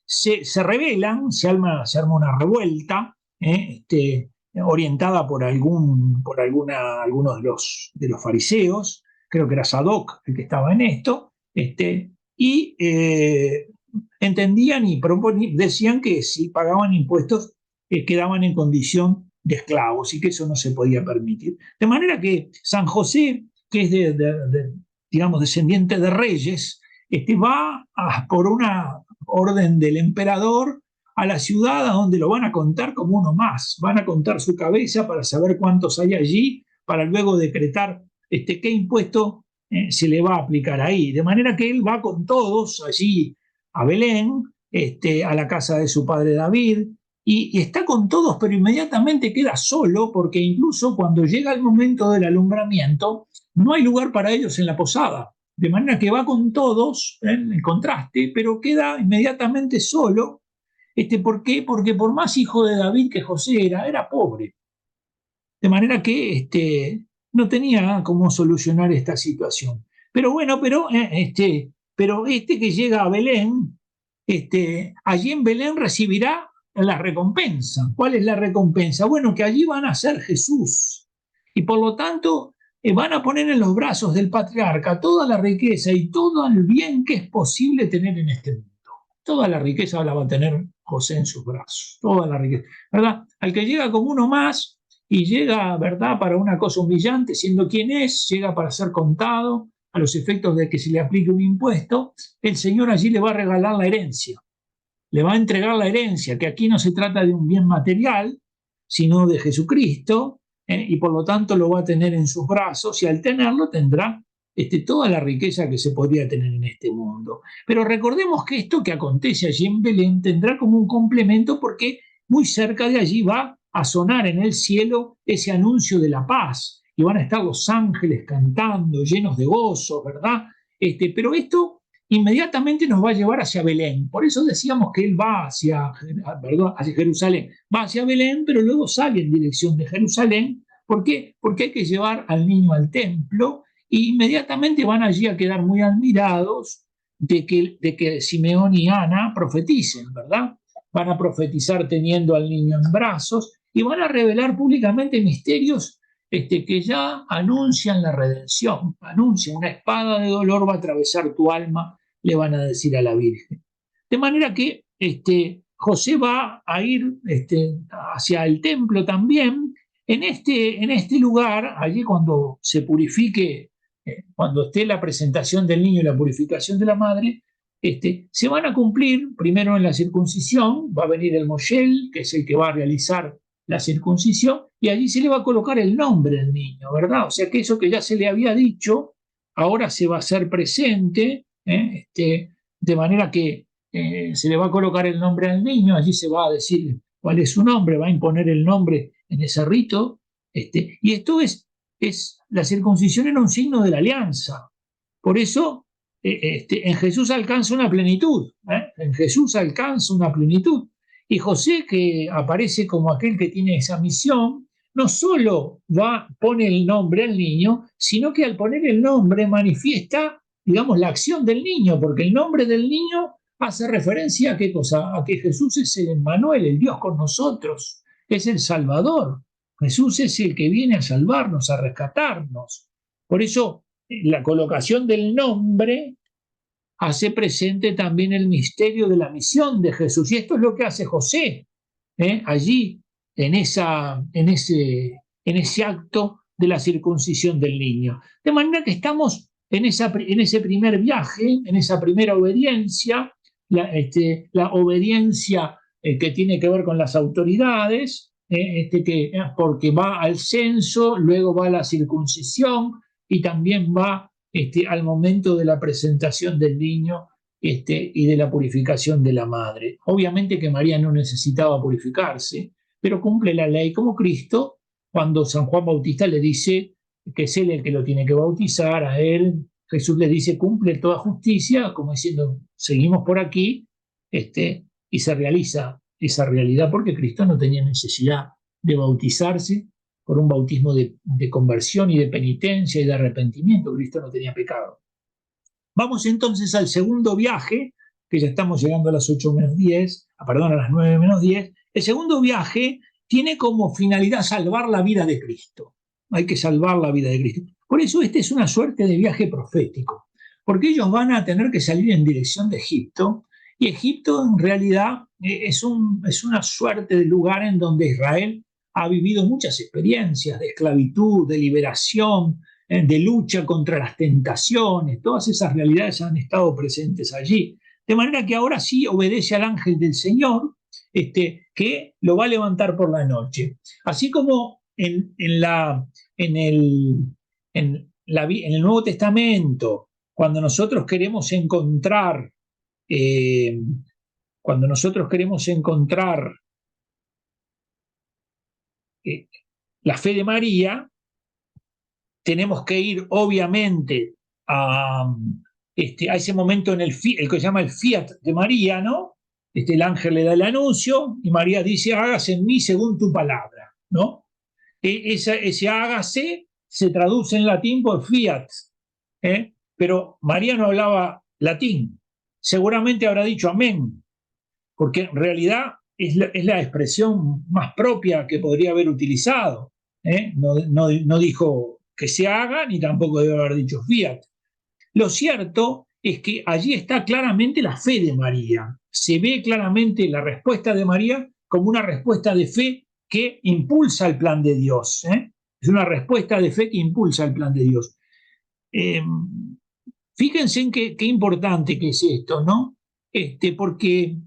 se rebelan, se arma una revuelta, orientada por algunos de los fariseos, creo que era Sadoc el que estaba en esto, y entendían y decían que si pagaban impuestos quedaban en condición de esclavos y que eso no se podía permitir. De manera que San José, que es digamos, descendiente de reyes, va por una orden del emperador a la ciudad a donde lo van a contar como uno más. Van a contar su cabeza para saber cuántos hay allí, para luego decretar qué impuesto se le va a aplicar ahí. De manera que él va con todos allí a Belén, a la casa de su padre David, y está con todos, pero inmediatamente queda solo, porque incluso cuando llega el momento del alumbramiento, no hay lugar para ellos en la posada. De manera que va con todos, en contraste, pero queda inmediatamente solo. ¿Por qué? Porque por más hijo de David que José era pobre. De manera que no tenía cómo solucionar esta situación. Pero bueno, pero que llega a Belén, allí en Belén recibirá la recompensa. ¿Cuál es la recompensa? Bueno, que allí van a ser Jesús. Y por lo tanto van a poner en los brazos del patriarca toda la riqueza y todo el bien que es posible tener en este mundo. Toda la riqueza la va a tener José en sus brazos. Toda la riqueza. ¿Verdad? Al que llega como uno más y llega, ¿verdad?, para una cosa humillante, siendo quien es, llega para ser contado a los efectos de que se le aplique un impuesto, el Señor allí le va a regalar la herencia. Le va a entregar la herencia, que aquí no se trata de un bien material, sino de Jesucristo, y por lo tanto lo va a tener en sus brazos, y al tenerlo tendrá toda la riqueza que se podría tener en este mundo. Pero recordemos que esto que acontece allí en Belén tendrá como un complemento, porque muy cerca de allí va a sonar en el cielo ese anuncio de la paz, y van a estar los ángeles cantando, llenos de gozo, ¿verdad? Pero esto inmediatamente nos va a llevar hacia Belén. Por eso decíamos que él va hacia Jerusalén. Va hacia Belén, pero luego sale en dirección de Jerusalén. ¿Por qué? Porque hay que llevar al niño al templo, y inmediatamente van allí a quedar muy admirados de que Simeón y Ana profeticen, ¿verdad? Van a profetizar teniendo al niño en brazos y van a revelar públicamente misterios que ya anuncian la redención, anuncian una espada de dolor va a atravesar tu alma, le van a decir a la Virgen. De manera que José va a ir hacia el templo también. En este lugar, allí cuando se purifique, cuando esté la presentación del niño y la purificación de la madre, se van a cumplir, primero en la circuncisión, va a venir el moshel, que es el que va a realizar la circuncisión, y allí se le va a colocar el nombre del niño, ¿verdad? O sea que eso que ya se le había dicho, ahora se va a hacer presente, de manera que se le va a colocar el nombre al niño, allí se va a decir cuál es su nombre, va a imponer el nombre en ese rito, y esto la circuncisión era un signo de la alianza. Por eso en Jesús alcanza una plenitud, en Jesús alcanza una plenitud. Y José, que aparece como aquel que tiene esa misión, no solo pone el nombre al niño, sino que al poner el nombre manifiesta, digamos, la acción del niño, porque el nombre del niño hace referencia a qué cosa, a que Jesús es el Emmanuel, el Dios con nosotros, es el Salvador. Jesús es el que viene a salvarnos, a rescatarnos. Por eso la colocación del nombre hace presente también el misterio de la misión de Jesús. Y esto es lo que hace José allí en ese acto de la circuncisión del niño. De manera que estamos en ese primer viaje, en esa primera obediencia, la obediencia que tiene que ver con las autoridades, porque va al censo, luego va a la circuncisión y también va al momento de la presentación del niño y de la purificación de la madre. Obviamente que María no necesitaba purificarse, pero cumple la ley como Cristo cuando San Juan Bautista le dice que es él el que lo tiene que bautizar, a él Jesús le dice cumple toda justicia, como diciendo seguimos por aquí, y se realiza esa realidad porque Cristo no tenía necesidad de bautizarse por un bautismo de conversión y de penitencia y de arrepentimiento. Cristo no tenía pecado. Vamos entonces al segundo viaje, que ya estamos llegando a las 8 menos 10, perdón, a las 9 menos 10. El segundo viaje tiene como finalidad salvar la vida de Cristo. Hay que salvar la vida de Cristo. Por eso este es una suerte de viaje profético, porque ellos van a tener que salir en dirección de Egipto, y Egipto en realidad es una suerte de lugar en donde Israel ha vivido muchas experiencias de esclavitud, de liberación, de lucha contra las tentaciones. Todas esas realidades han estado presentes allí. De manera que ahora sí obedece al ángel del Señor, que lo va a levantar por la noche. Así como en el Nuevo Testamento, cuando nosotros queremos encontrar eh, cuando nosotros queremos encontrar la fe de María, tenemos que ir obviamente a ese momento el que se llama el fiat de María, ¿no? El ángel le da el anuncio y María dice, hágase en mí según tu palabra, ¿no? Ese hágase se traduce en latín por fiat, pero María no hablaba latín, seguramente habrá dicho amén, porque en realidad es la expresión más propia que podría haber utilizado. No dijo que se haga, ni tampoco debe haber dicho fiat. Lo cierto es que allí está claramente la fe de María. Se ve claramente la respuesta de María como una respuesta de fe que impulsa el plan de Dios. Es una respuesta de fe que impulsa el plan de Dios. Fíjense en qué importante que es esto, ¿no? Porque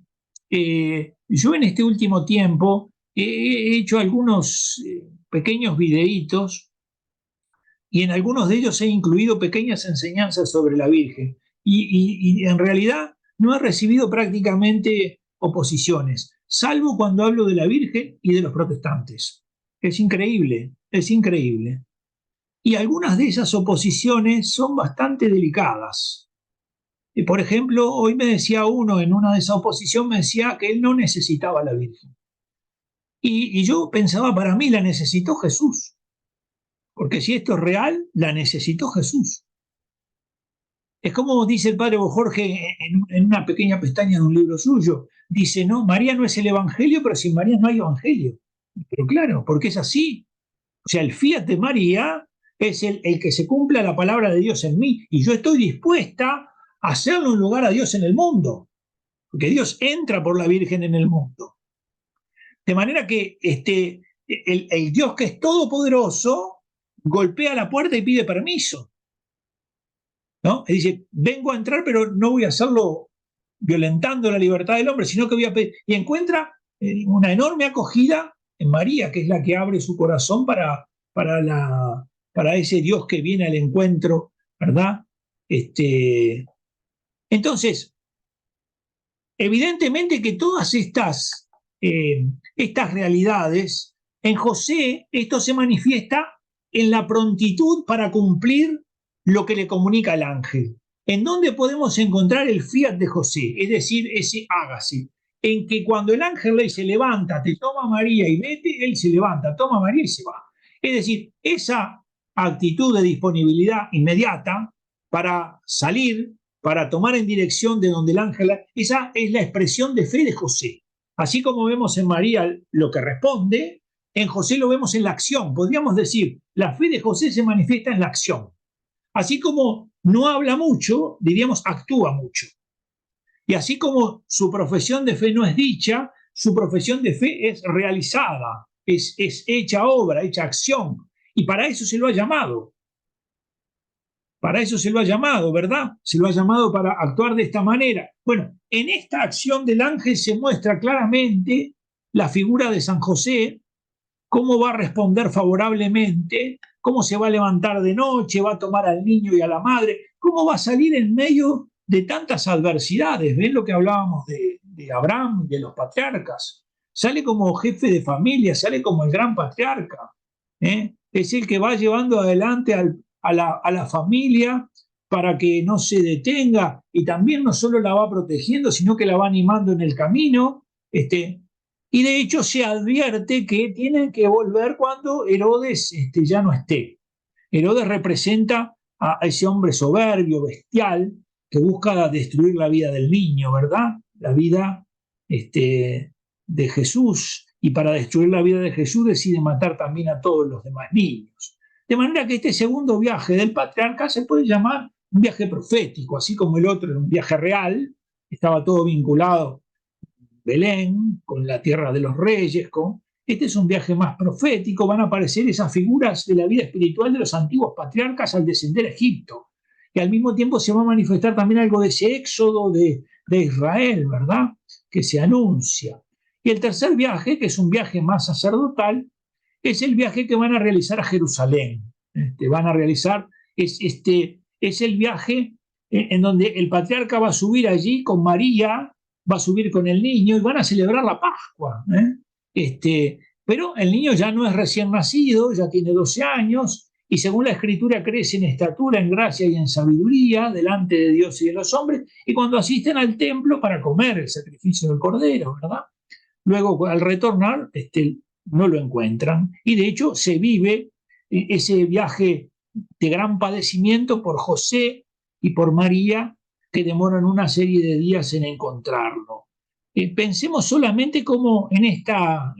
yo en este último tiempo he hecho algunos pequeños videitos y en algunos de ellos he incluido pequeñas enseñanzas sobre la Virgen. Y en realidad no he recibido prácticamente oposiciones, salvo cuando hablo de la Virgen y de los protestantes. Es increíble, es increíble. Y algunas de esas oposiciones son bastante delicadas. Por ejemplo, hoy me decía uno en una de esas oposiciones, me decía que él no necesitaba a la Virgen. Y yo pensaba, para mí la necesitó Jesús. Porque si esto es real, la necesitó Jesús. Es como dice el padre Jorge en una pequeña pestaña de un libro suyo. Dice, no, María no es el Evangelio, pero sin María no hay Evangelio. Pero claro, porque es así. O sea, el fiat de María es el que se cumpla la palabra de Dios en mí. Y yo estoy dispuesta a hacerle un lugar a Dios en el mundo. Porque Dios entra por la Virgen en el mundo. De manera que el Dios que es todopoderoso golpea la puerta y pide permiso, ¿no? Y dice, vengo a entrar, pero no voy a hacerlo violentando la libertad del hombre, sino que voy a pedir. Y encuentra una enorme acogida en María, que es la que abre su corazón para ese Dios que viene al encuentro, ¿verdad? Entonces, evidentemente que todas estas realidades, en José esto se manifiesta en la prontitud para cumplir lo que le comunica el ángel. ¿En dónde podemos encontrar el fiat de José? Es decir, ese hágase. En que cuando el ángel le dice, levántate, toma a María y vete, él se levanta, toma a María y se va. Es decir, esa actitud de disponibilidad inmediata para salir, para tomar en dirección de donde el ángel, esa es la expresión de fe de José. Así como vemos en María lo que responde, en José lo vemos en la acción. Podríamos decir, la fe de José se manifiesta en la acción. Así como no habla mucho, diríamos actúa mucho. Y así como su profesión de fe no es dicha, su profesión de fe es realizada, es hecha obra, hecha acción. Y para eso se lo ha llamado. Para eso se lo ha llamado, ¿verdad? Se lo ha llamado para actuar de esta manera. Bueno, en esta acción del ángel se muestra claramente la figura de San José, cómo va a responder favorablemente, cómo se va a levantar de noche, va a tomar al niño y a la madre, cómo va a salir en medio de tantas adversidades. ¿Ven lo que hablábamos de Abraham, de los patriarcas? Sale como jefe de familia, sale como el gran patriarca. Es el que va llevando adelante a la familia para que no se detenga, y también no solo la va protegiendo, sino que la va animando en el camino. Y de hecho se advierte que tienen que volver cuando Herodes ya no esté. Herodes representa a ese hombre soberbio, bestial, que busca destruir la vida del niño, ¿verdad? La vida de Jesús. Y para destruir la vida de Jesús decide matar también a todos los demás niños. De manera que este segundo viaje del patriarca se puede llamar un viaje profético, así como el otro era un viaje real, estaba todo vinculado Belén, con la tierra de los reyes, este es un viaje más profético, van a aparecer esas figuras de la vida espiritual de los antiguos patriarcas al descender a Egipto, y al mismo tiempo se va a manifestar también algo de ese éxodo de Israel, ¿verdad? Que se anuncia. Y el tercer viaje, que es un viaje más sacerdotal, es el viaje que van a realizar a Jerusalén. Van a realizar, es el viaje en donde el patriarca va a subir allí con María, va a subir con el niño y van a celebrar la Pascua. Pero el niño ya no es recién nacido, ya tiene 12 años y según la Escritura crece en estatura, en gracia y en sabiduría delante de Dios y de los hombres, y cuando asisten al templo para comer el sacrificio del Cordero, ¿verdad? Luego al retornar no lo encuentran y de hecho se vive ese viaje de gran padecimiento por José y por María, que demoran una serie de días en encontrarlo. Pensemos solamente cómo en esta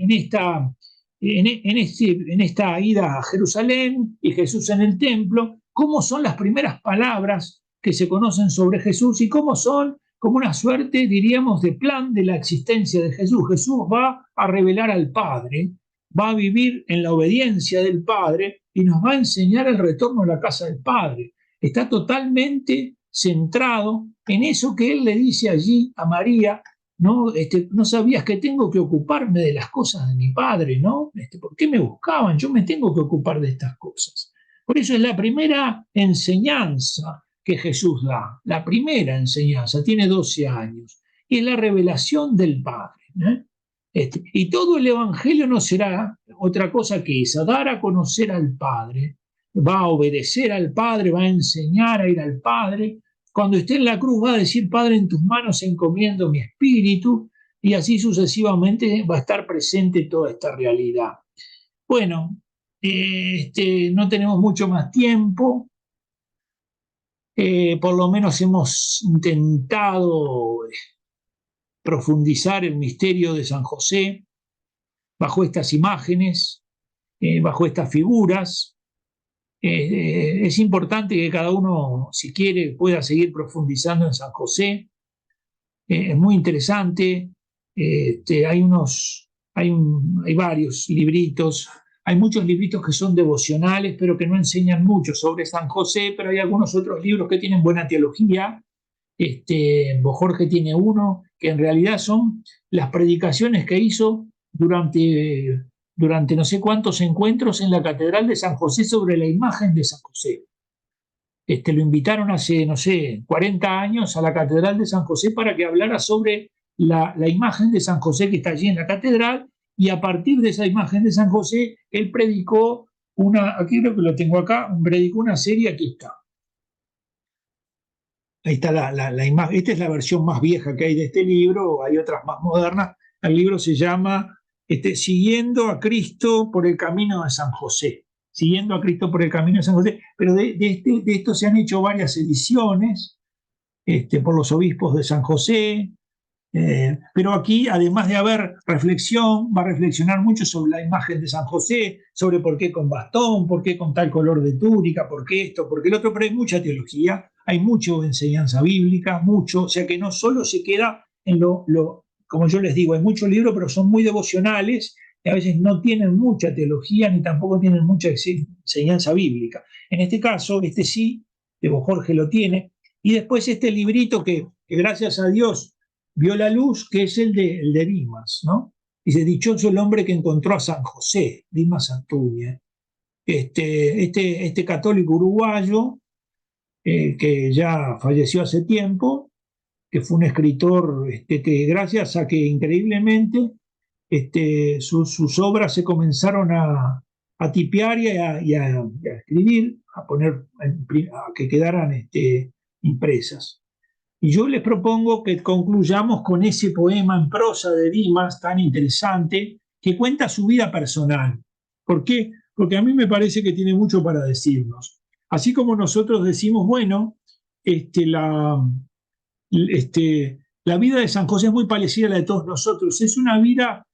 ida a Jerusalén y Jesús en el templo, cómo son las primeras palabras que se conocen sobre Jesús y cómo son como una suerte, diríamos, de plan de la existencia de Jesús. Jesús va a revelar al Padre, va a vivir en la obediencia del Padre y nos va a enseñar el retorno a la casa del Padre. Está totalmente centrado en eso que él le dice allí a María, ¿no? No sabías que tengo que ocuparme de las cosas de mi Padre, ¿no? ¿Por qué me buscaban? Yo me tengo que ocupar de estas cosas. Por eso es la primera enseñanza que Jesús da, la primera enseñanza, tiene 12 años, y es la revelación del Padre. Y todo el Evangelio no será otra cosa que esa, dar a conocer al Padre, va a obedecer al Padre, va a enseñar a ir al Padre. Cuando esté en la cruz va a decir, Padre, en tus manos encomiendo mi espíritu, y así sucesivamente va a estar presente toda esta realidad. Bueno, no tenemos mucho más tiempo. Por lo menos hemos intentado profundizar el misterio de San José bajo estas imágenes, bajo estas figuras. Es importante que cada uno, si quiere, pueda seguir profundizando en San José. Es muy interesante. Hay varios libritos. Hay muchos libritos que son devocionales, pero que no enseñan mucho sobre San José, pero hay algunos otros libros que tienen buena teología. Jorge tiene uno que en realidad son las predicaciones que hizo durante no sé cuántos encuentros en la Catedral de San José sobre la imagen de San José. Lo invitaron hace, no sé, 40 años a la Catedral de San José para que hablara sobre la imagen de San José que está allí en la catedral, y a partir de esa imagen de San José, él predicó aquí creo que lo tengo acá, predicó una serie, aquí está. Ahí está la imagen. Esta es la versión más vieja que hay de este libro, hay otras más modernas. El libro se llama Siguiendo a Cristo por el camino de San José. Siguiendo a Cristo por el camino de San José. Pero de esto se han hecho varias ediciones por los obispos de San José. Pero aquí, además de haber reflexión, va a reflexionar mucho sobre la imagen de San José, sobre por qué con bastón, por qué con tal color de túnica, por qué esto, por qué el otro, pero hay mucha teología, hay mucho enseñanza bíblica, mucho, o sea que no solo se queda en como yo les digo, hay muchos libros, pero son muy devocionales, y a veces no tienen mucha teología, ni tampoco tienen mucha enseñanza bíblica. En este caso, sí, Jorge lo tiene, y después este librito que gracias a Dios vio la luz, que es el de Dimas, ¿no? Dice, dichoso el hombre que encontró a San José, Dimas Antúñez, este católico uruguayo, que ya falleció hace tiempo, que fue un escritor que gracias a que increíblemente sus obras se comenzaron a tipear y a escribir, a poner, a que quedaran impresas. Y yo les propongo que concluyamos con ese poema en prosa de Dimas tan interesante que cuenta su vida personal. ¿Por qué? Porque a mí me parece que tiene mucho para decirnos. Así como nosotros decimos, bueno, este, la, la vida de San José es muy parecida a la de todos nosotros. Es una vida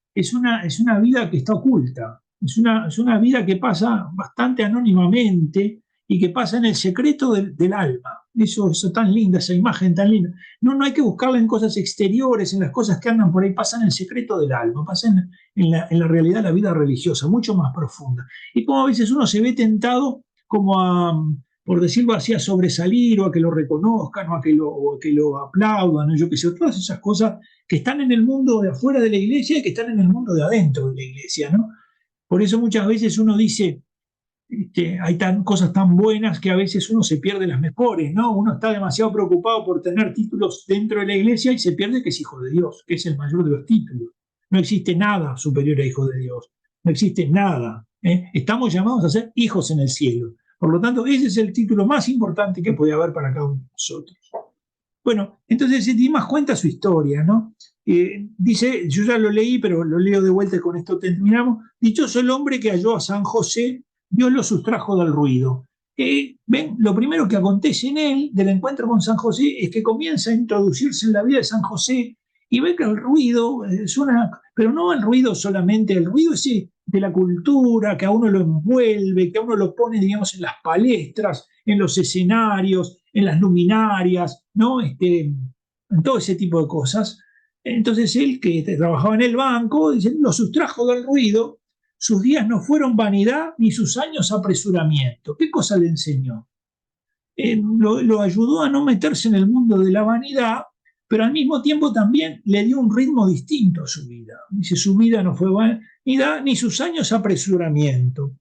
que está oculta. Es una vida que pasa bastante anónimamente y que pasa en el secreto del alma. Eso tan linda, esa imagen tan linda. No, no hay que buscarla en cosas exteriores, en las cosas que andan por ahí. Pasa en el secreto del alma, pasa en la realidad de la vida religiosa, mucho más profunda. Y como a veces uno se ve tentado como a, por decirlo así, a sobresalir o a que lo reconozcan o a que lo aplaudan, ¿no? Yo qué sé, todas esas cosas que están en el mundo de afuera de la iglesia y que están en el mundo de adentro de la iglesia, ¿no? Por eso muchas veces uno dice, hay cosas tan buenas que a veces uno se pierde las mejores, ¿no? Uno está demasiado preocupado por tener títulos dentro de la iglesia y se pierde que es hijo de Dios, que es el mayor de los títulos. No existe nada superior a hijo de Dios, no existe nada. Estamos llamados a ser hijos en el cielo. Por lo tanto, ese es el título más importante que puede haber para cada uno de nosotros. Bueno, entonces Dimas cuenta su historia, ¿no? Dice, yo ya lo leí, pero lo leo de vuelta y con esto terminamos. Dichoso el hombre que halló a San José, Dios lo sustrajo del ruido. Ven, lo primero que acontece en él, del encuentro con San José, es que comienza a introducirse en la vida de San José y ve que el ruido suena, pero no el ruido solamente, el ruido ese de la cultura, que a uno lo envuelve, que a uno lo pone, digamos, en las palestras, en los escenarios, en las luminarias, ¿no? En todo ese tipo de cosas. Entonces él, que trabajaba en el banco, dice, lo sustrajo del ruido, sus días no fueron vanidad ni sus años apresuramiento. ¿Qué cosa le enseñó? Lo ayudó a no meterse en el mundo de la vanidad, pero al mismo tiempo también le dio un ritmo distinto a su vida. Dice, su vida no fue vanidad ni sus años apresuramiento.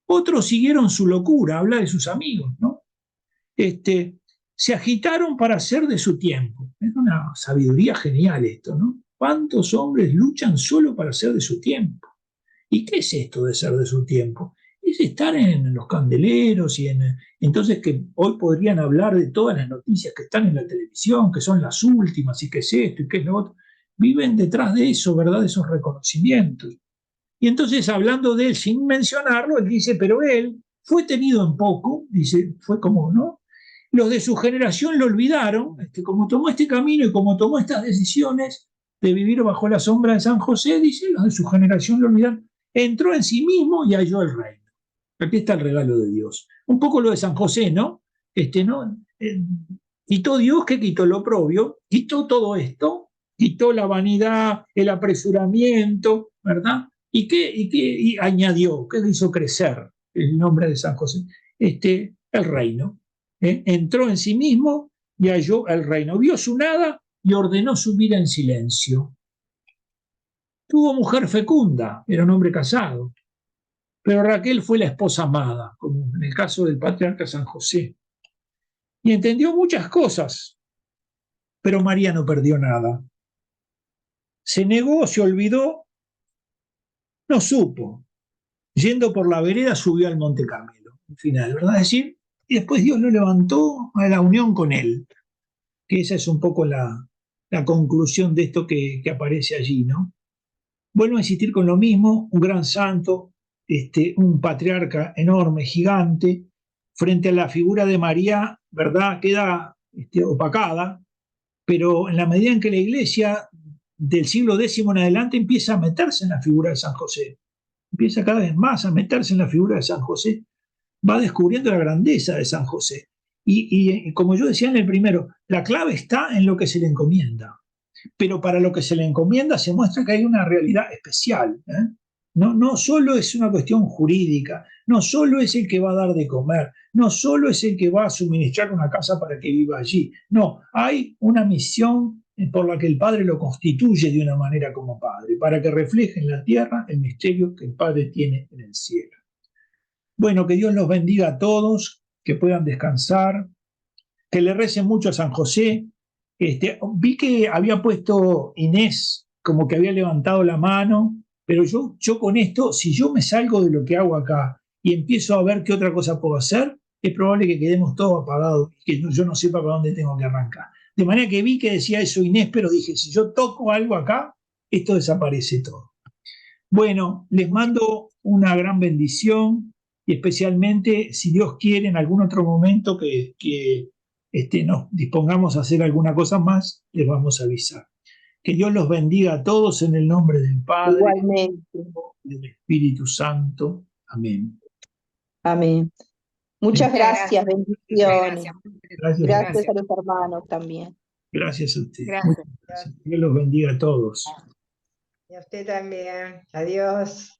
Otros siguieron su locura, habla de sus amigos, ¿no? Se agitaron para ser de su tiempo. Es una sabiduría genial esto, ¿no? ¿Cuántos hombres luchan solo para ser de su tiempo? ¿Y qué es esto de ser de su tiempo? Es estar en los candeleros y entonces que hoy podrían hablar de todas las noticias que están en la televisión, que son las últimas, y qué es esto y qué es lo otro. Viven detrás de eso, ¿verdad? De esos reconocimientos. Y entonces, hablando de él sin mencionarlo, él dice, pero él fue tenido en poco, dice, fue como, ¿no? Los de su generación lo olvidaron, como tomó este camino y como tomó estas decisiones de vivir bajo la sombra de San José, dice, los de su generación lo olvidaron. Entró en sí mismo y halló el reino. Aquí está el regalo de Dios. Un poco lo de San José, ¿no? ¿No? Quitó Dios, que quitó lo propio, quitó todo esto, quitó la vanidad, el apresuramiento, ¿verdad? ¿Y añadió? ¿Qué le hizo crecer el nombre de San José? El reino. Entró en sí mismo y halló el reino. Vio su nada y ordenó su vida en silencio. Tuvo mujer fecunda, era un hombre casado, pero Raquel fue la esposa amada, como en el caso del patriarca San José. Y entendió muchas cosas, pero María no perdió nada. Se negó, se olvidó, no supo. Yendo por la vereda subió al Monte Carmelo, al final, ¿verdad? Es decir, y después Dios lo levantó a la unión con él, que esa es un poco la conclusión de esto que aparece allí, ¿no? Vuelvo a insistir con lo mismo, un gran santo, un patriarca enorme, gigante, frente a la figura de María, ¿verdad? Queda opacada, pero en la medida en que la iglesia del siglo X en adelante empieza a meterse en la figura de San José, empieza cada vez más a meterse en la figura de San José, va descubriendo la grandeza de San José. Y como yo decía en el primero, la clave está en lo que se le encomienda. Pero para lo que se le encomienda se muestra que hay una realidad especial. No, no solo es una cuestión jurídica, no solo es el que va a dar de comer, no solo es el que va a suministrar una casa para que viva allí. No, hay una misión por la que el Padre lo constituye de una manera como Padre, para que refleje en la tierra el misterio que el Padre tiene en el cielo. Bueno, que Dios los bendiga a todos, que puedan descansar, que le recen mucho a San José. Vi que había puesto Inés como que había levantado la mano, pero yo con esto, si yo me salgo de lo que hago acá y empiezo a ver qué otra cosa puedo hacer, es probable que quedemos todos apagados y que yo no sepa para dónde tengo que arrancar. De manera que vi que decía eso Inés, pero dije, si yo toco algo acá, esto desaparece todo. Bueno, les mando una gran bendición y especialmente, si Dios quiere, en algún otro momento que nos dispongamos a hacer alguna cosa más, les vamos a avisar. Que Dios los bendiga a todos en el nombre del Padre, Igualmente. del Espíritu Santo. Amén. Amén. Muchas gracias, bendiciones. Gracias, Gracias a los hermanos también. gracias a ustedes. Gracias. Dios los bendiga a todos. Y a usted también. Adiós.